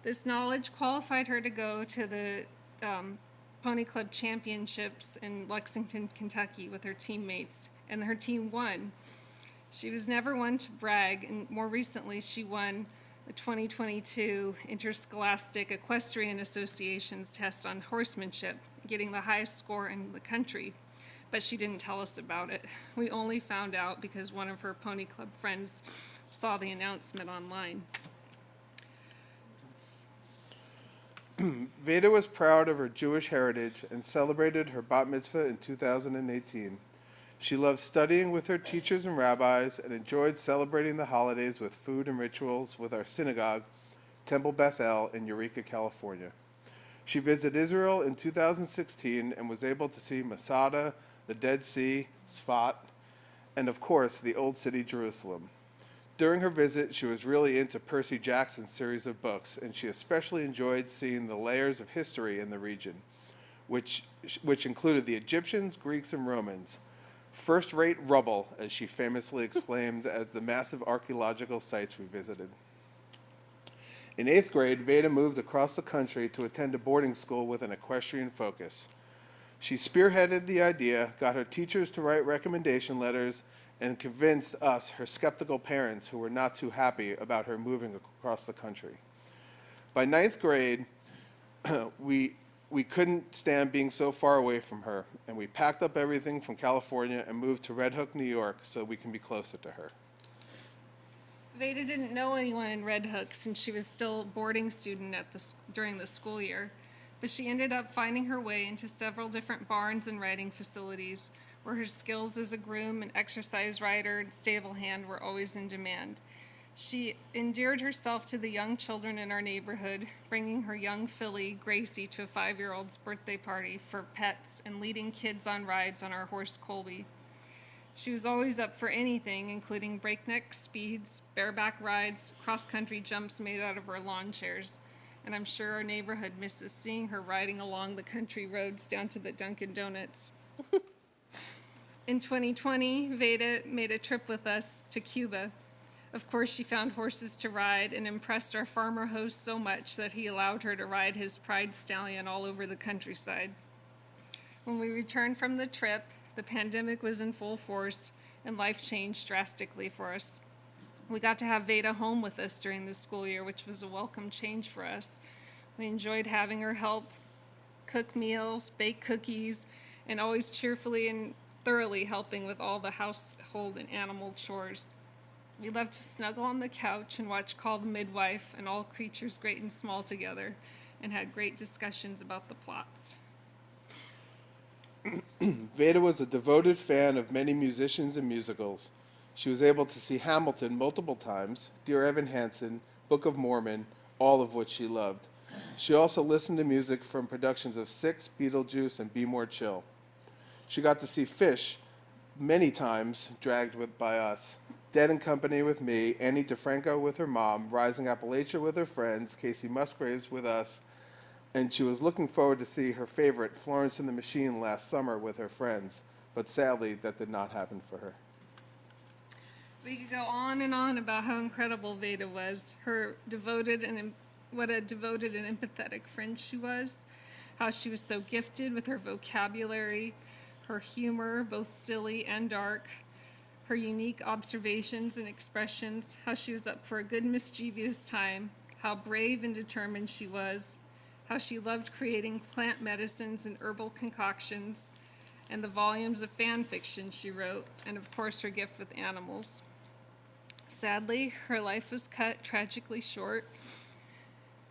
Speaker 6: This knowledge qualified her to go to the Pony Club Championships in Lexington, Kentucky with her teammates, and her team won. She was never one to brag, and more recently she won the 2022 Interscholastic Equestrian Association's test on horsemanship, getting the highest score in the country. But she didn't tell us about it. We only found out because one of her Pony Club friends saw the announcement online.
Speaker 5: Veda was proud of her Jewish heritage and celebrated her bat mitzvah in 2018. She loved studying with her teachers and rabbis and enjoyed celebrating the holidays with food and rituals with our synagogue, Temple Beth El in Eureka, California. She visited Israel in 2016 and was able to see Masada, the Dead Sea, Sfat, and of course, the Old City, Jerusalem. During her visit, she was really into Percy Jackson's series of books, and she especially enjoyed seeing the layers of history in the region, which included the Egyptians, Greeks, and Romans. First-rate rubble, as she famously exclaimed at the massive archaeological sites we visited. In 8th grade, Veda moved across the country to attend a boarding school with an equestrian focus. She spearheaded the idea, got her teachers to write recommendation letters, and convinced us, her skeptical parents, who were not too happy about her moving across the country. By 9th grade, we couldn't stand being so far away from her, and we packed up everything from California and moved to Red Hook, New York, so we can be closer to her.
Speaker 6: Veda didn't know anyone in Red Hook since she was still a boarding student during the school year, but she ended up finding her way into several different barns and riding facilities where her skills as a groom and exercise rider and stable hand were always in demand. She endeared herself to the young children in our neighborhood, bringing her young filly, Gracie, to a 5-year-old's birthday party for pets and leading kids on rides on our horse Colby. She was always up for anything, including breakneck speeds, bareback rides, cross-country jumps made out of her lawn chairs. And I'm sure our neighborhood misses seeing her riding along the country roads down to the Dunkin' Donuts. In 2020, Veda made a trip with us to Cuba. Of course, she found horses to ride and impressed our farmer host so much that he allowed her to ride his pride stallion all over the countryside. When we returned from the trip, the pandemic was in full force and life changed drastically for us. We got to have Veda home with us during the school year, which was a welcome change for us. We enjoyed having her help cook meals, bake cookies, and always cheerfully and thoroughly helping with all the household and animal chores. We loved to snuggle on the couch and watch Call the Midwife and All Creatures Great and Small together, and had great discussions about the plots.
Speaker 5: Veda was a devoted fan of many musicians and musicals. She was able to see Hamilton multiple times, Dear Evan Hansen, Book of Mormon, all of which she loved. She also listened to music from productions of Six, Beetlejuice, and Be More Chill. She got to see Fish many times, dragged by us. Dead and Company with me, Annie DeFranco with her mom, Rising Appalachia with her friends, Casey Musgraves with us, and she was looking forward to see her favorite, Florence and the Machine, last summer with her friends. But sadly, that did not happen for her.
Speaker 6: We could go on and on about how incredible Veda was, what a devoted and empathetic friend she was, how she was so gifted with her vocabulary, her humor, both silly and dark, her unique observations and expressions, how she was up for a good mischievous time, how brave and determined she was, how she loved creating plant medicines and herbal concoctions, and the volumes of fan fiction she wrote, and of course her gift with animals. Sadly, her life was cut tragically short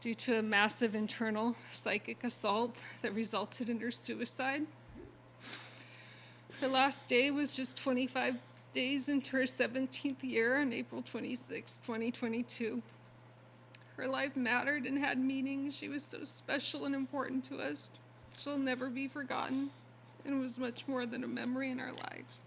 Speaker 6: due to a massive internal psychic assault that resulted in her suicide. Her last day was just 25 days into her 17th year on April 26, 2022. Her life mattered and had meaning. She was so special and important to us. She'll never be forgotten and was much more than a memory in our lives.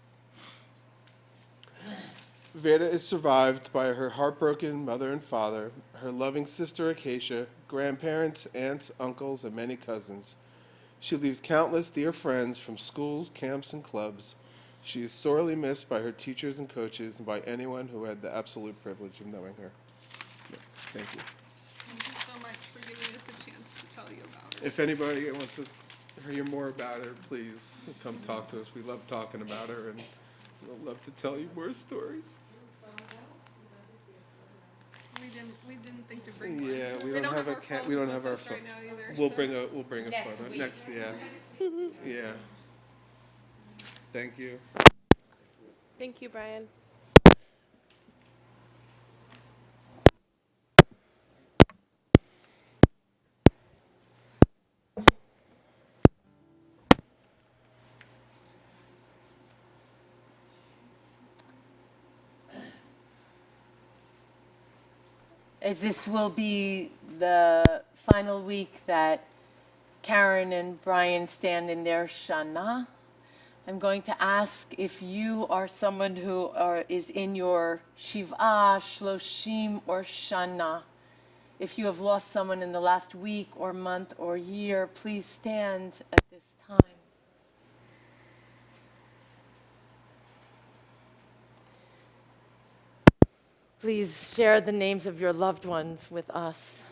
Speaker 5: Veda is survived by her heartbroken mother and father, her loving sister Acacia, grandparents, aunts, uncles, and many cousins. She leaves countless dear friends from schools, camps, and clubs. She is sorely missed by her teachers and coaches and by anyone who had the absolute privilege of knowing her. Thank you.
Speaker 6: Thank you so much for giving us a chance to tell you about her.
Speaker 5: If anybody wants to hear more about her, please come talk to us. We love talking about her, and we'll love to tell you more stories.
Speaker 6: We didn't think to bring one.
Speaker 5: Yeah, we don't have
Speaker 6: our
Speaker 5: we don't
Speaker 6: phones
Speaker 5: have
Speaker 6: with
Speaker 5: our
Speaker 6: us right now either.
Speaker 5: We'll
Speaker 6: so-
Speaker 5: bring a
Speaker 4: Next
Speaker 5: photo
Speaker 4: week.
Speaker 5: next. Yeah, yeah. Thank you.
Speaker 1: Thank you, Brian.
Speaker 4: As this will be the final week that Karen and Brian stand in their Shana, I'm going to ask if you are someone who is in your Shiv'ah, Shloshim, or Shana. If you have lost someone in the last week or month or year, please stand at this time. Please share the names of your loved ones with us.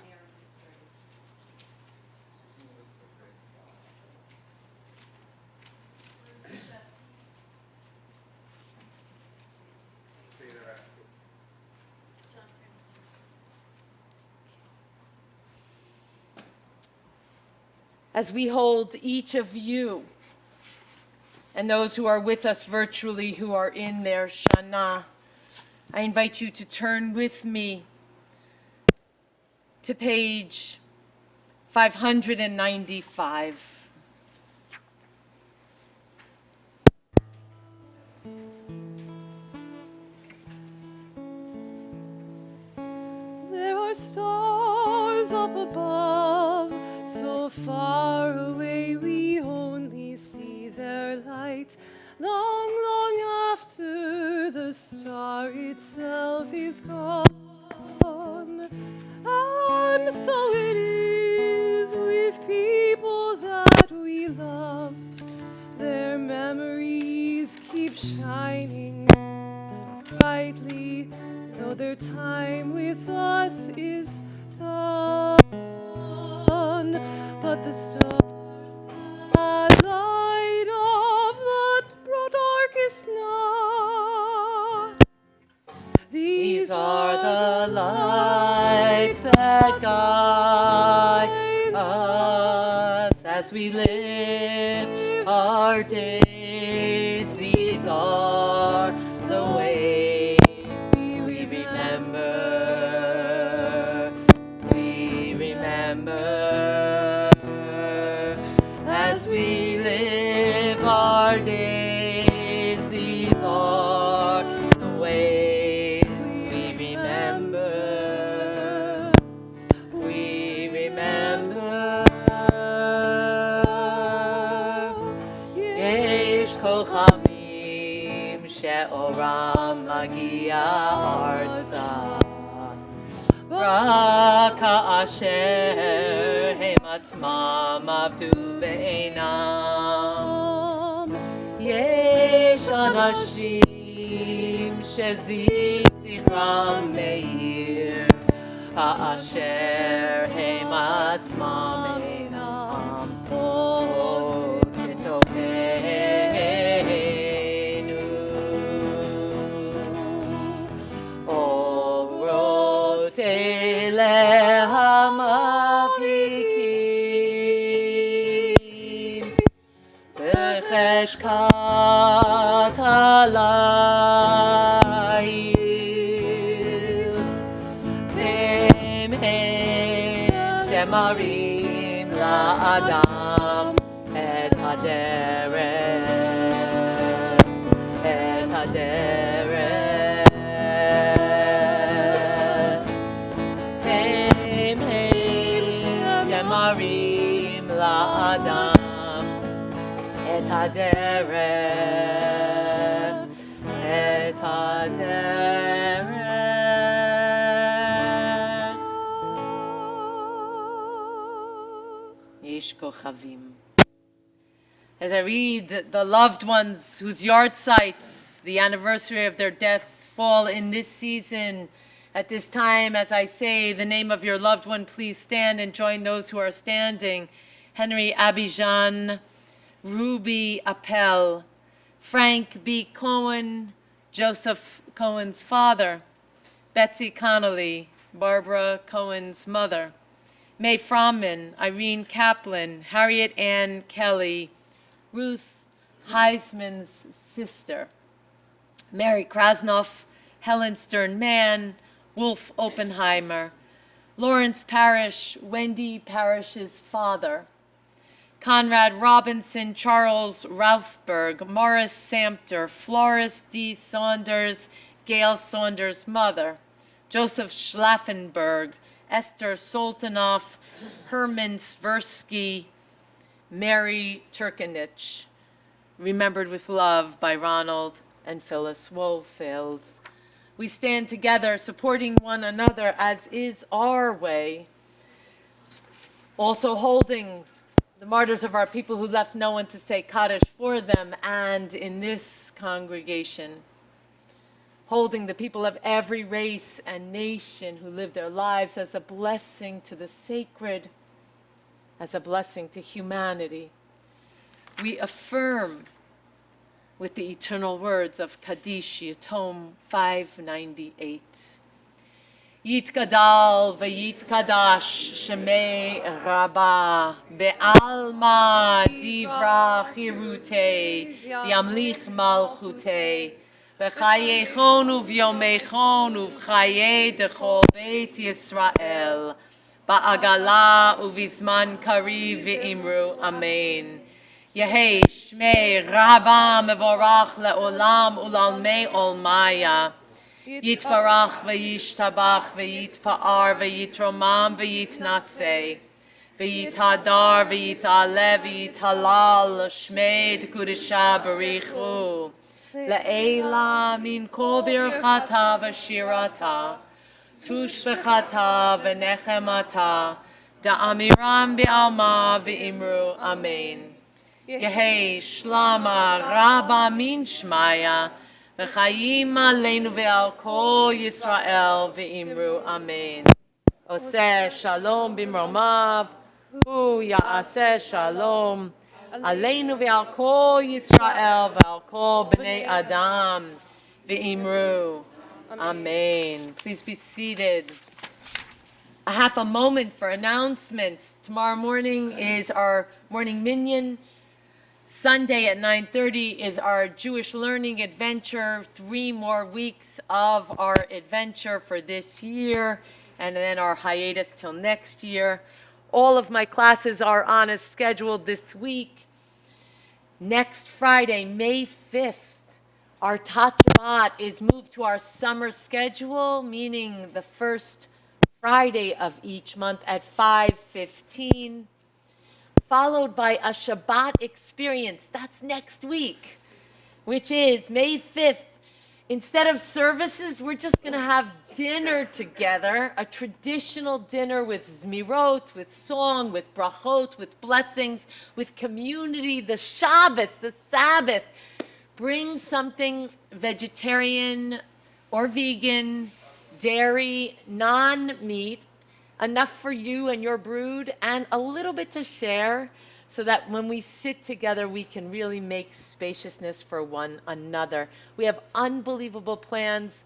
Speaker 4: As we hold each of you and those who are with us virtually who are in their Shana, I invite you to turn with me to page 595.
Speaker 1: stars up above, so far away we only see their light. Long, long after the star itself is gone. And so it is with people that we loved. Their memories keep shining brightly, though their time with us is done. But the stars that light up the darkest night, these are the lights that guide us as we live our days. These are the ways we remember. We remember as we live our days. These are the ways we remember. We remember. יש כוכבים שאורם מגיע ארצה, רק כאשר הם עצמם עבדו בעינם. יש אנשים שזכרם מאיר, כאשר הם עצמם אינם. אורות אלה המבהיקים בחשכת הליל, הם שמראים לאדם את הדרך, את הדרך. הם שמראים לאדם את הדרך, את הדרך. יש כוכבים. As I read, the loved ones whose yard sites, the anniversary of their death, fall in this season. At this time, as I say the name of your loved one, please stand and join those who are standing. Henry Abidjan, Ruby Appel, Frank B. Cohen, Joseph Cohen's father, Betsy Connolly, Barbara Cohen's mother, May Fromman, Irene Kaplan, Harriet Ann Kelly, Ruth Heisman's sister, Mary Krasnoff, Helen Stern-Mann, Wolf Oppenheimer, Lawrence Parrish, Wendy Parrish's father, Conrad Robinson, Charles Raufberg, Morris Samter, Floris D. Saunders, Gail Saunders' mother, Joseph Schlaffenberg, Esther Soltanoff, Herman Sversky, Mary Turkenich, remembered with love by Ronald and Phyllis Wohlfeld. We stand together supporting one another as is our way, also holding the martyrs of our people who left no one to say Kaddish for them, and in this congregation, holding the people of every race and nation who live their lives as a blessing to the sacred, as a blessing to humanity. We affirm with the eternal words of Kaddish, Yatom 598. Yitgadal v'yitkadash shemei Rabbah be'alma divra chirutei v'yamlich malchutei v'chayechon uvyomechon uv'chayei dechol beit Yisrael ba'agala uvizman kari v'imru amen. Yehei shmei Rabbah mevorach le'olam ulalmei olmaya.
Speaker 4: Yitbarach v'yishtabach v'yitpa'ar v'yitromam v'yitnaseh. V'yitadar v'yitale v'yitalal shmeid kudisha barichu. Le'ela min kol birchata v'shirata. Tushbechata v'nechemata. Da'amiram bi'alma v'imru amen. Yehei shlama rabba min shmaya. V'chayim aleinu ve'al kol Yisrael v'imru amen. Oseh shalom bimromav. Hu ya'aseh shalom. Aleinu ve'al kol Yisrael ve'al kol b'nei Adam v'imru. Amen. Please be seated. A half a moment for announcements. Tomorrow morning is our morning minyan. Sunday at 9:30 is our Jewish learning adventure. 3 more weeks of our adventure for this year, and then our hiatus till next year. All of my classes are on as scheduled this week. Next Friday, May 5th, our Tat Shabbat is moved to our summer schedule, meaning the first Friday of each month at 5:15. Followed by a Shabbat experience. That's next week, which is May 5th. Instead of services, we're just going to have dinner together, a traditional dinner with zmirot, with song, with brachot, with blessings, with community, the Shabbos, the Sabbath. Bring something vegetarian or vegan, dairy, non-meat, enough for you and your brood, and a little bit to share so that when we sit together, we can really make spaciousness for one another. We have unbelievable plans,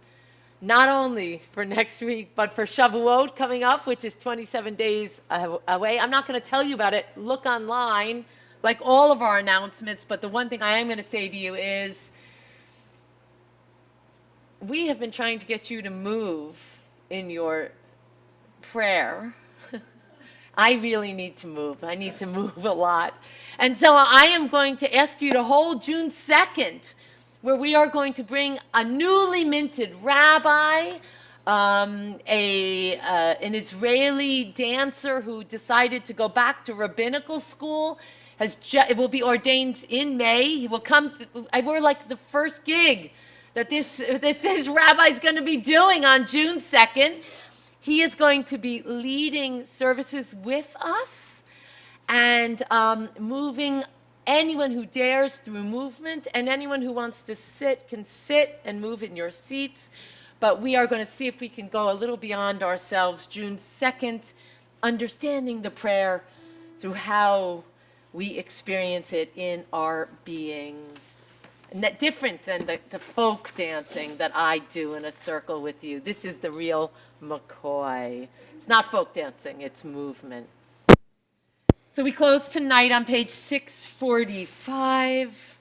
Speaker 4: not only for next week, but for Shavuot coming up, which is 27 days away. I'm not going to tell you about it. Look online, like all of our announcements, but the one thing I am going to say to you is we have been trying to get you to move in your prayer. I really need to move. I need to move a lot. And so I am going to ask you to hold June 2nd, where we are going to bring a newly minted rabbi, an Israeli dancer who decided to go back to rabbinical school. It will be ordained in May. He will come. We're like the first gig that this rabbi is going to be doing on June 2nd. He is going to be leading services with us and moving anyone who dares through movement, and anyone who wants to sit can sit and move in your seats. But we are going to see if we can go a little beyond ourselves June 2nd, understanding the prayer through how we experience it in our being. Different than the folk dancing that I do in a circle with you. This is the real McCoy. It's not folk dancing, it's movement. So we close tonight on page 645.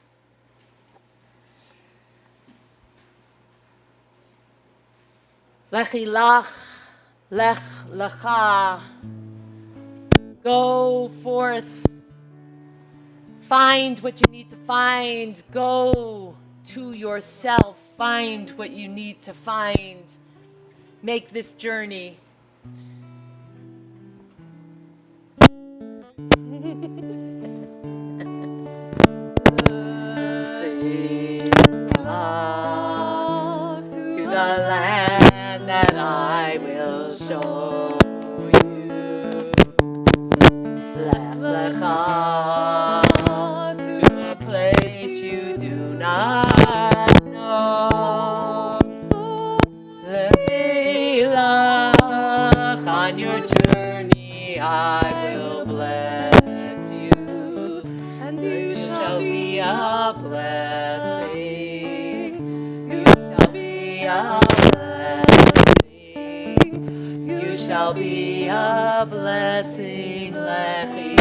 Speaker 4: Lechi lach, lech lecha. Go forth. Find what you need to find. Go to yourself. Find what you need to find. Make this journey. To the land that I will show you. Lech lecha. Place you do not know. Leilach, on your journey I will bless you, and you shall be a blessing. You shall be a blessing. You shall be a blessing. Lechi.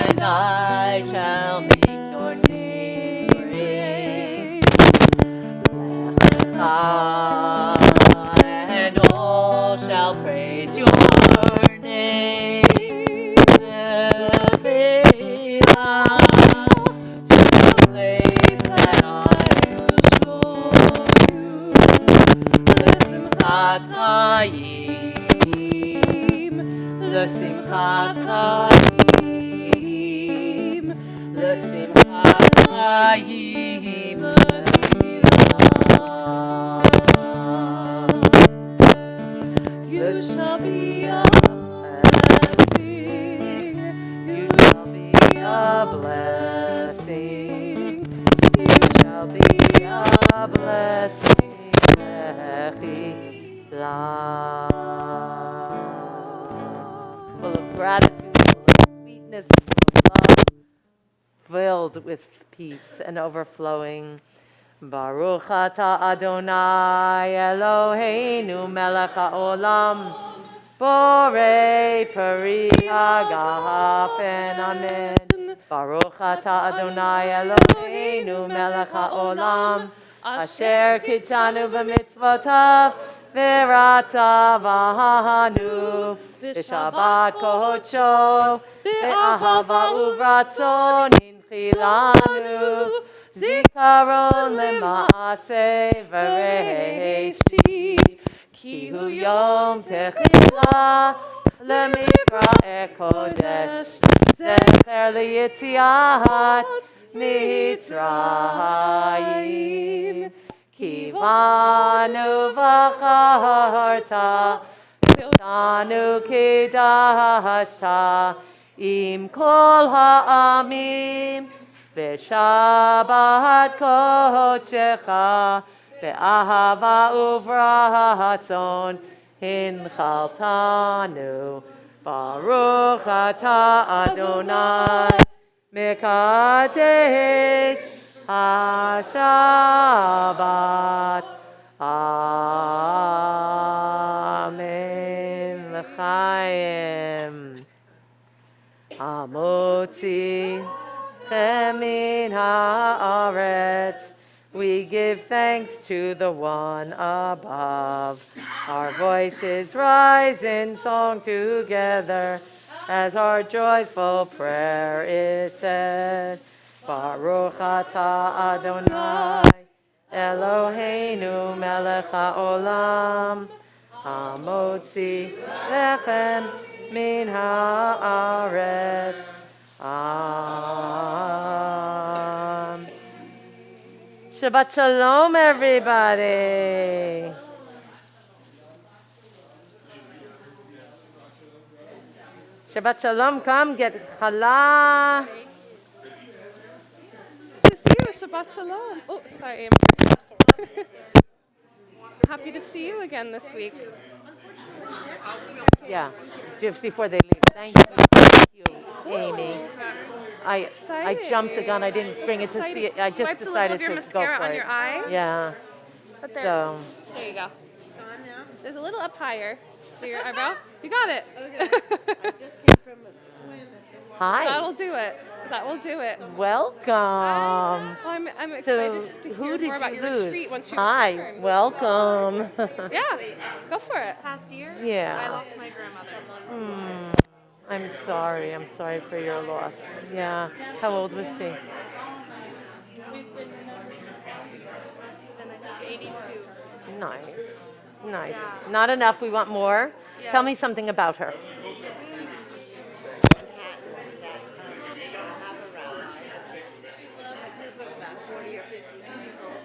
Speaker 4: And I shall make your name great. And all shall praise your name. place that I will show you. L'simchat chayim, l'simchat chayim, l'simchat chayim.
Speaker 1: You shall be a blessing.
Speaker 4: You shall be a blessing. You shall be a blessing. Full of gratitude, full of sweetness, full of love, filled with peace and overflowing. Baruch atah Adonai Eloheinu melech haolam, borei peri hagafen amen. Baruch atah Adonai Eloheinu melech haolam, asher kitchanu b'mitzvotav v'ratzavanu b'shabbat kodsho be'ahava uvratzon hinchilanu zikaron lema'aseh v'reishti ki hu yom techila lemikra kodesh zecher liyetziat mitzrayim ki banu v'charta tanu kidashta im kol ha'amim B'Shabbat kodshecha, be'ahava uvratzon, hinchaltanu. Baruch atah Adonai, mekadesh ha-Shabbat. Amen. L'chaim. Amotzi. Min haaretz, we give thanks to the one above. Our voices rise in song together as our joyful prayer is said. Baruch atah Adonai Eloheinu melech haolam, hamotzi lechem min haaretz. Shabbat Shalom, everybody. Shabbat Shalom, come get challah.
Speaker 1: Good to see you. Shabbat Shalom. Oh, sorry. Happy to see you again this week.
Speaker 4: Yeah, just before they leave. Thank you, Amy. I jumped the gun. I didn't bring it to see it. I just decided to go for it.
Speaker 1: On your eye.
Speaker 4: Yeah.
Speaker 1: But there,
Speaker 4: So.
Speaker 1: There you go. There's a little up higher. So your eyebrow. You got it.
Speaker 2: Okay. I just came from a swim at the water.
Speaker 4: Hi.
Speaker 1: That'll do it. That will do it.
Speaker 4: Welcome.
Speaker 1: Well, I'm excited to
Speaker 4: Who
Speaker 1: hear
Speaker 4: did
Speaker 1: more about
Speaker 4: you
Speaker 1: your
Speaker 4: lose?
Speaker 1: retreat once you
Speaker 4: Hi.
Speaker 1: return.
Speaker 4: Welcome.
Speaker 1: Yeah. Go for it.
Speaker 7: Past year,
Speaker 4: Yeah.
Speaker 7: I lost my grandmother.
Speaker 4: I'm sorry. I'm sorry for your loss. Yeah. How old was she?
Speaker 7: We've been I think 82.
Speaker 4: Nice. Nice. Not enough. We want more.
Speaker 7: Yes.
Speaker 4: Tell me something about her.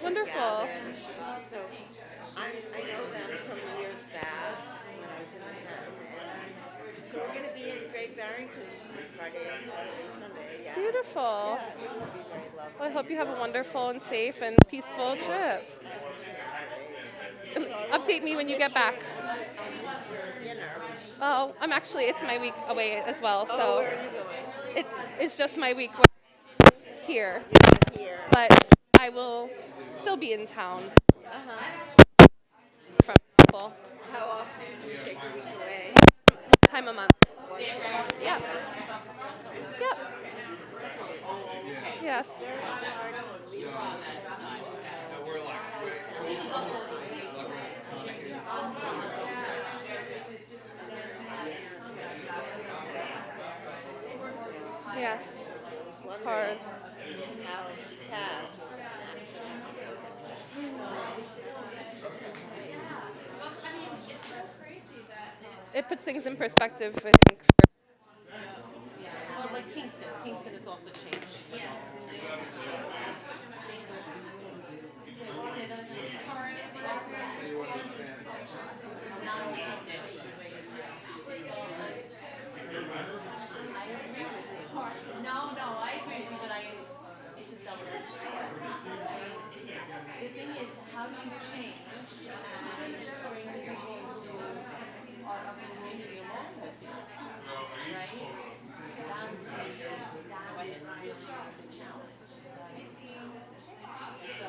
Speaker 1: Wonderful.
Speaker 2: So I know them from years back when I was in Manhattan. So we're going to be in Great Barrington Friday, Saturday, Sunday. Yeah.
Speaker 1: Beautiful. Well, I hope you have a wonderful and safe and peaceful trip. Update me when you get back. Oh, it's my week away as well, so
Speaker 2: Where are you going?
Speaker 1: it's just my week here.
Speaker 2: Here.
Speaker 1: But I will still be in town. From people.
Speaker 2: How often do you take a week away?
Speaker 1: Time a month. Yep. Yep. Yes. Yes. It's hard.
Speaker 2: How she passed.
Speaker 7: It puts things in perspective, I think.
Speaker 4: Well, like Kingston. Kingston has also changed. Yes. No, I agree with you, but it's a double-edged sword. The thing is, how do you change and bring people who are of the community along with you, right? That's really the challenge. So,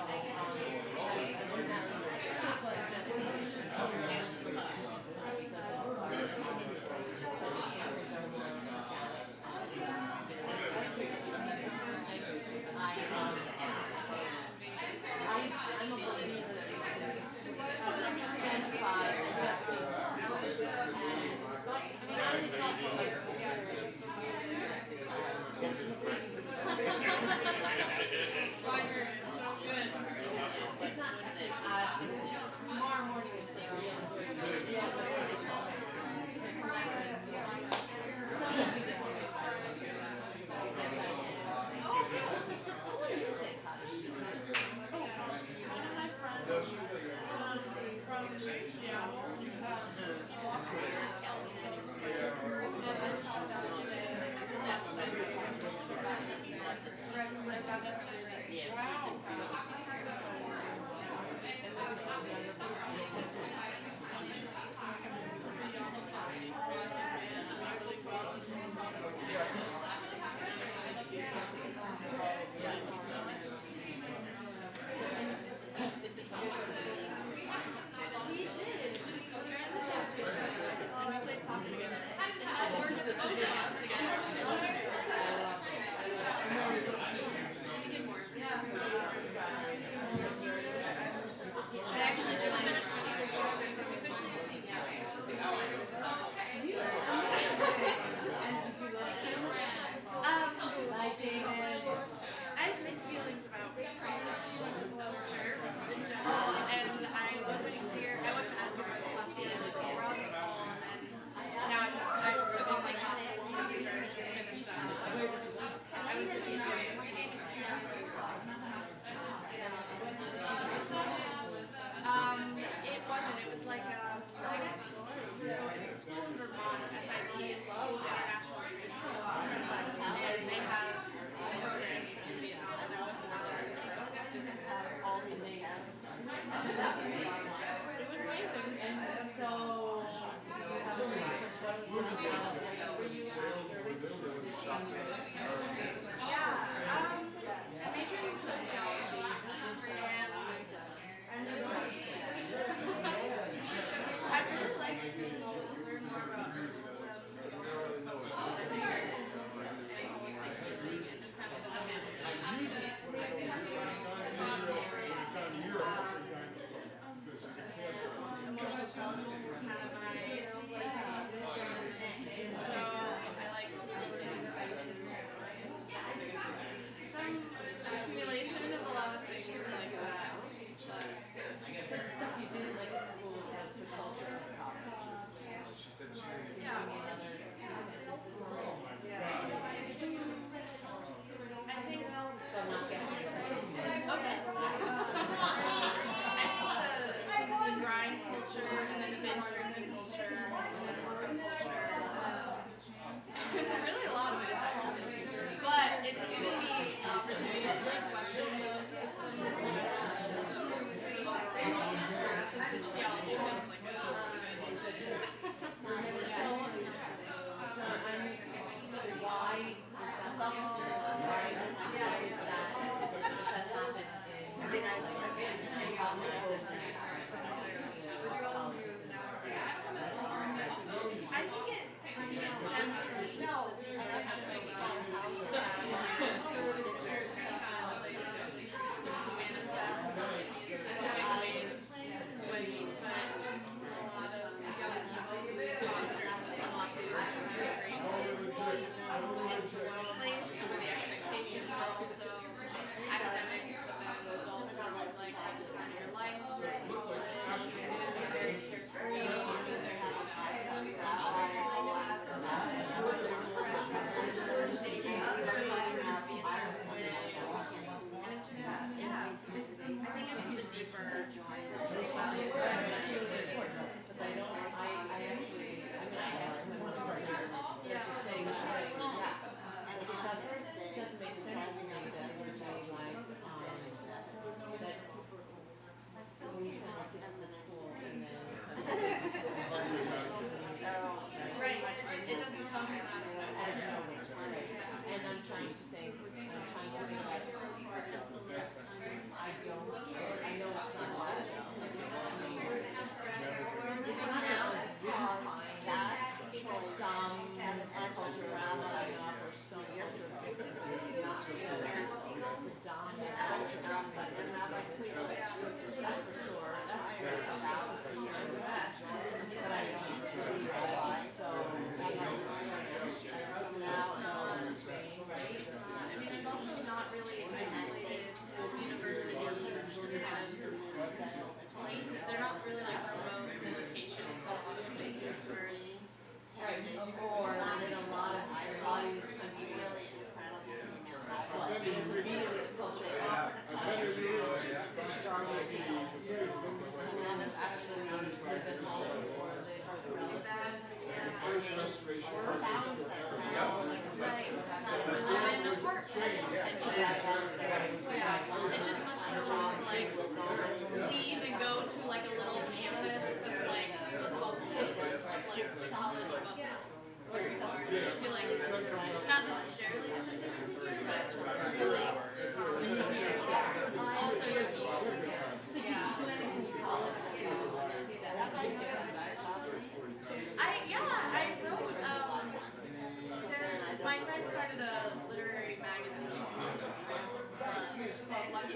Speaker 4: I'm a believer that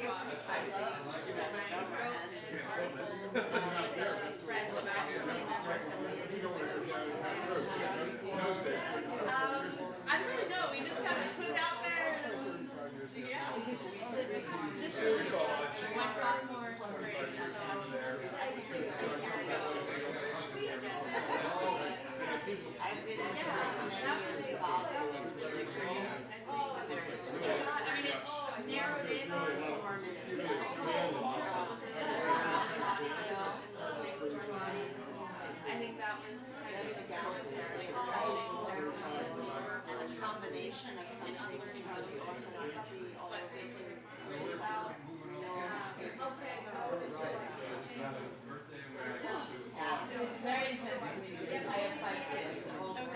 Speaker 1: I don't really know. We just kind of put it out there. Yeah. This really my sophomore spring. I mean, it narrowed in on form. I think that was kind of the balance of like touching a combination of something and unlearning those things, but it's really loud. It was very intense for me because I have 5 kids, they're all grown.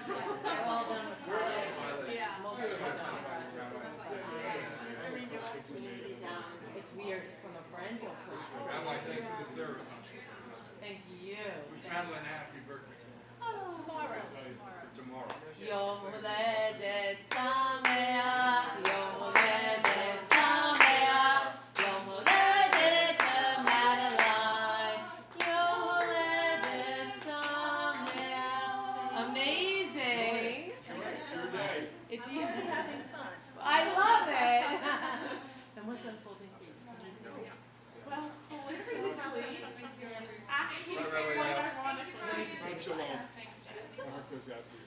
Speaker 1: They're all done with college. Yeah. Most of them are done with It's weird from a parental perspective.
Speaker 8: Rabbi, thanks for the service.
Speaker 1: Thank you.
Speaker 8: Madeline, happy birthday.
Speaker 1: Tomorrow.
Speaker 8: Tomorrow.
Speaker 1: Yom Holedet Sameach, Yom Holedet Sameach, Yom Holedet Madeline, Yom Holedet Sameach. Amazing. It's you. I love it. And what's unfolding for you? Well, hilariously, actually,
Speaker 8: Shalom. My heart goes out to you.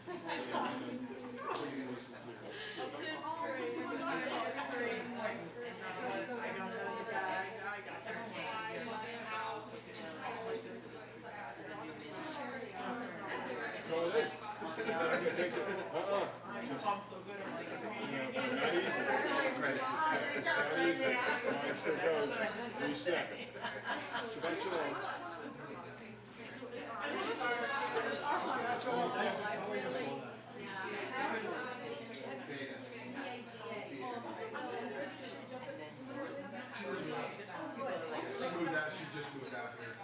Speaker 8: So it is. Not easy. Not easy. Mine still goes. Reset. Shabbat shalom. She just moved out here.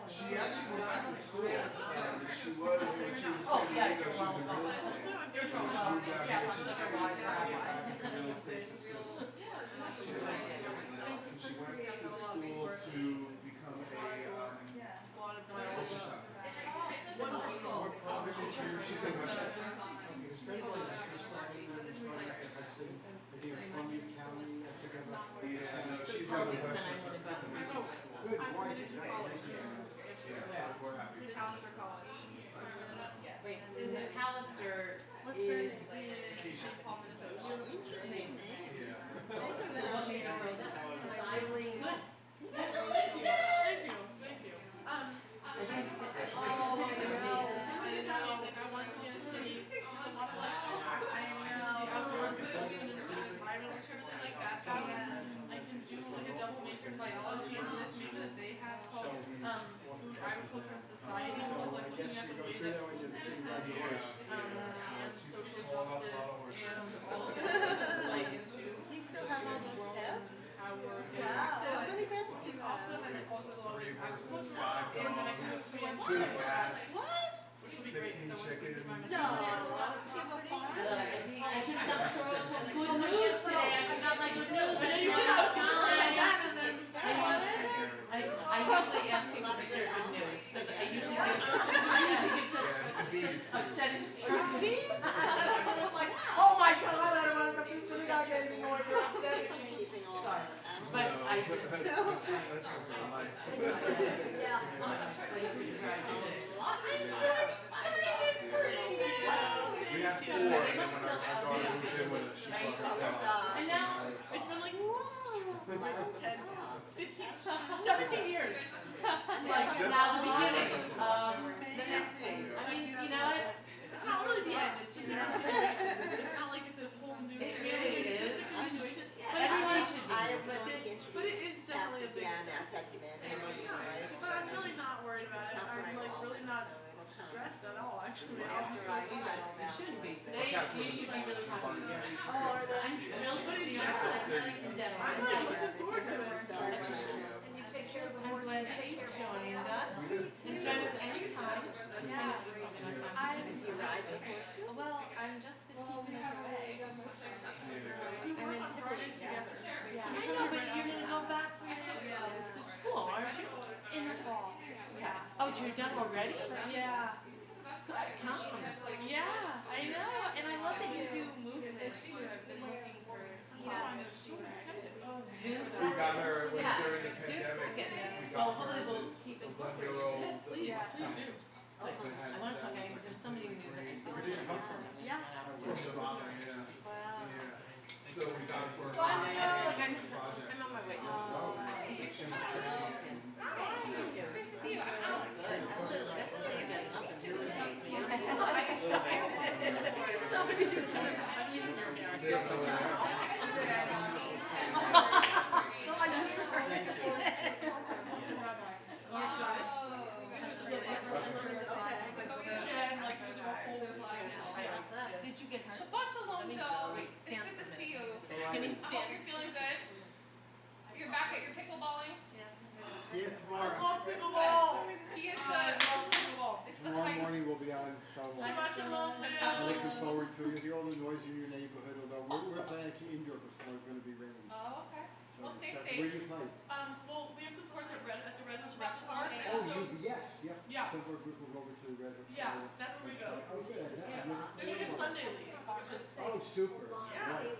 Speaker 5: She actually went back to school. She was, when she was in San Diego, she was in real estate. She moved out here, she's like a real estate to school. She went to school to become a she's in Westchester. Yeah, no, she's really Westchester. Good, why did you call it? Yeah, we're happy.
Speaker 1: Pallister College. Wait, is it Pallister? What's her name? St. Paul, Minnesota. Interesting.
Speaker 5: Yeah.
Speaker 1: Both of them. Eileen. Good. Thank you. Thank you. It is amazing. I wanted to be in the city. There's a lot of like access to outdoor environmental trips like that. I can do like a double major in biology and this major that they have called food, agriculture, and society, which is like looking at the way that food systems and social justice and all of that play into.
Speaker 2: Do you still have all those pets?
Speaker 1: How we're getting access.
Speaker 2: So many pets
Speaker 1: Which
Speaker 2: do
Speaker 1: is
Speaker 2: that.
Speaker 1: awesome, and then also a lot of agriculture.
Speaker 5: Five
Speaker 1: And then I can
Speaker 5: dogs,
Speaker 1: do
Speaker 5: 2 cats,
Speaker 1: which will be great because I want to be
Speaker 5: 15
Speaker 1: environmental.
Speaker 2: No.
Speaker 1: Do you have a farm?
Speaker 4: I should stop throwing good news today. I forgot my good news.
Speaker 1: I know you did. I was going to say that, and then
Speaker 4: I usually ask people to share good news because I usually give such upsetting stories.
Speaker 1: I was like, oh my god, I don't want to come to synagogue anymore. You're upsetting me. Sorry. But I just.
Speaker 5: that's just my life. We had 4, and then when our daughter moved in with us, she brought her dog.
Speaker 1: And now it's been like 10, 15, 17 years. Like now the beginning of the next thing. I mean, you know what? It's not really the end. It's just a continuation. It's not like it's a whole new thing. It's just a continuation. But
Speaker 4: Everyone should be.
Speaker 1: but it is definitely a big step. But I'm really not worried about it. I'm like really not stressed at all, actually.
Speaker 4: You shouldn't be. Today, you should be really happy with your
Speaker 1: Oh, are they?
Speaker 4: I'm thrilled
Speaker 1: But
Speaker 4: to
Speaker 1: in
Speaker 4: see
Speaker 1: general,
Speaker 4: our ladies and gentlemen.
Speaker 1: I'm like looking forward to it.
Speaker 4: And you take care I'm glad that you joined us. And join us anytime. Well, I'm just 15 minutes away. I'm in Tivoli. I know, but you're gonna go back to school, aren't you?
Speaker 1: In the fall.
Speaker 4: Yeah. Oh, you're done already?
Speaker 1: Yeah.
Speaker 4: Come.
Speaker 1: Yeah, I know. And I love that you do movements too. I've been looking for
Speaker 4: June
Speaker 5: We got her when,
Speaker 4: Yeah.
Speaker 5: during the
Speaker 4: June
Speaker 5: pandemic.
Speaker 4: 2nd.
Speaker 5: We
Speaker 4: Well,
Speaker 5: got
Speaker 4: hopefully
Speaker 5: her
Speaker 4: we'll keep it.
Speaker 5: 1-year-old.
Speaker 1: Yes, please. Do.
Speaker 4: I want to talk. There's somebody new that I did.
Speaker 1: Yeah.
Speaker 5: From Savannah, yeah. Yeah. So we got her for a
Speaker 4: So I don't know, like
Speaker 5: project.
Speaker 4: I'm on my way.
Speaker 6: It's nice to see you, Alex.
Speaker 4: Somebody just kind of Did you get hurt?
Speaker 6: Shabbat shalom, Joe. It's good to see you. I hope you're feeling good. You're back at your pickleballing.
Speaker 9: Yeah, tomorrow.
Speaker 6: He is the. It's the
Speaker 9: Tomorrow
Speaker 6: height.
Speaker 9: morning we'll be on, so I'm looking forward to it. You hear all the noise in your neighborhood, although we're playing actually indoor because tomorrow's gonna be raining.
Speaker 6: Oh, okay.
Speaker 9: So
Speaker 6: Well, stay
Speaker 9: where
Speaker 6: safe.
Speaker 9: do you play?
Speaker 1: Well, we have some courts at the Red Hook
Speaker 6: Shabbat shalom.
Speaker 1: Park.
Speaker 9: Oh,
Speaker 1: So,
Speaker 9: yes, yeah.
Speaker 1: Yeah.
Speaker 9: Some of our group will go over to the Red Hook.
Speaker 1: yeah, that's where we go.
Speaker 9: Oh, good.
Speaker 1: There's like a Sunday league, which is
Speaker 9: Oh, super.
Speaker 1: Yeah.
Speaker 9: Right.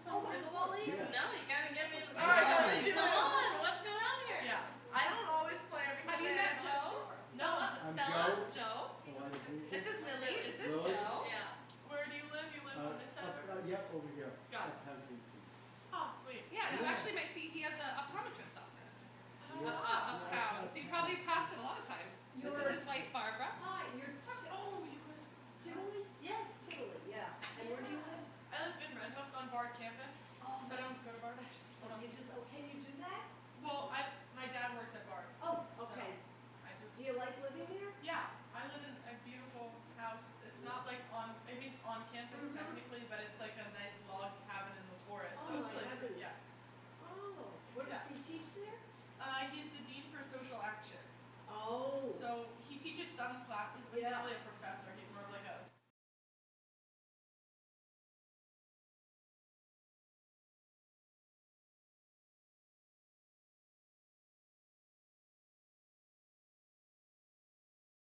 Speaker 4: Oh, pickleball league?
Speaker 9: Yeah.
Speaker 4: No, you gotta get me in the
Speaker 1: All right,
Speaker 4: car.
Speaker 1: I'll let you know.
Speaker 4: Come on, what's going on here?
Speaker 1: Yeah, I don't always play every
Speaker 6: Have you
Speaker 1: Sunday.
Speaker 6: met Joe? Stella?
Speaker 9: I'm
Speaker 6: Stella?
Speaker 9: Joe.
Speaker 6: Joe? This is Lily. This is
Speaker 9: Lily?
Speaker 6: Joe.
Speaker 4: Yeah.
Speaker 1: Where do you live? You live on this side?
Speaker 9: Yep, over here.
Speaker 1: Got it.
Speaker 9: Uptown Quincy.
Speaker 1: Oh, sweet.
Speaker 6: Yeah, you actually might see he has an optometrist office uptown. So you probably passed it a lot of times. This is his wife, Barbara.
Speaker 2: Hi, you're
Speaker 1: Oh, you were.
Speaker 2: Tivoli? Yes, Tivoli, yeah. And where do you live?
Speaker 1: I live in Red Hook on Bard campus.
Speaker 2: Oh,
Speaker 1: But I don't go to Bard. I just
Speaker 2: You just, oh, can you do that?
Speaker 1: Well, my dad works at Bard.
Speaker 2: Oh,
Speaker 1: So
Speaker 2: okay.
Speaker 1: I just.
Speaker 2: Do you like living there?
Speaker 1: Yeah, I live in a beautiful house. It's not like I mean it's on campus technically, but it's like a nice log cabin in the forest.
Speaker 2: Oh,
Speaker 1: So
Speaker 2: my
Speaker 1: it's like,
Speaker 2: heavens.
Speaker 1: yeah.
Speaker 2: Oh, what does he teach there?
Speaker 1: He's the dean for social action.
Speaker 2: Oh.
Speaker 1: So he teaches some classes, but he's
Speaker 2: Yeah.
Speaker 1: not really a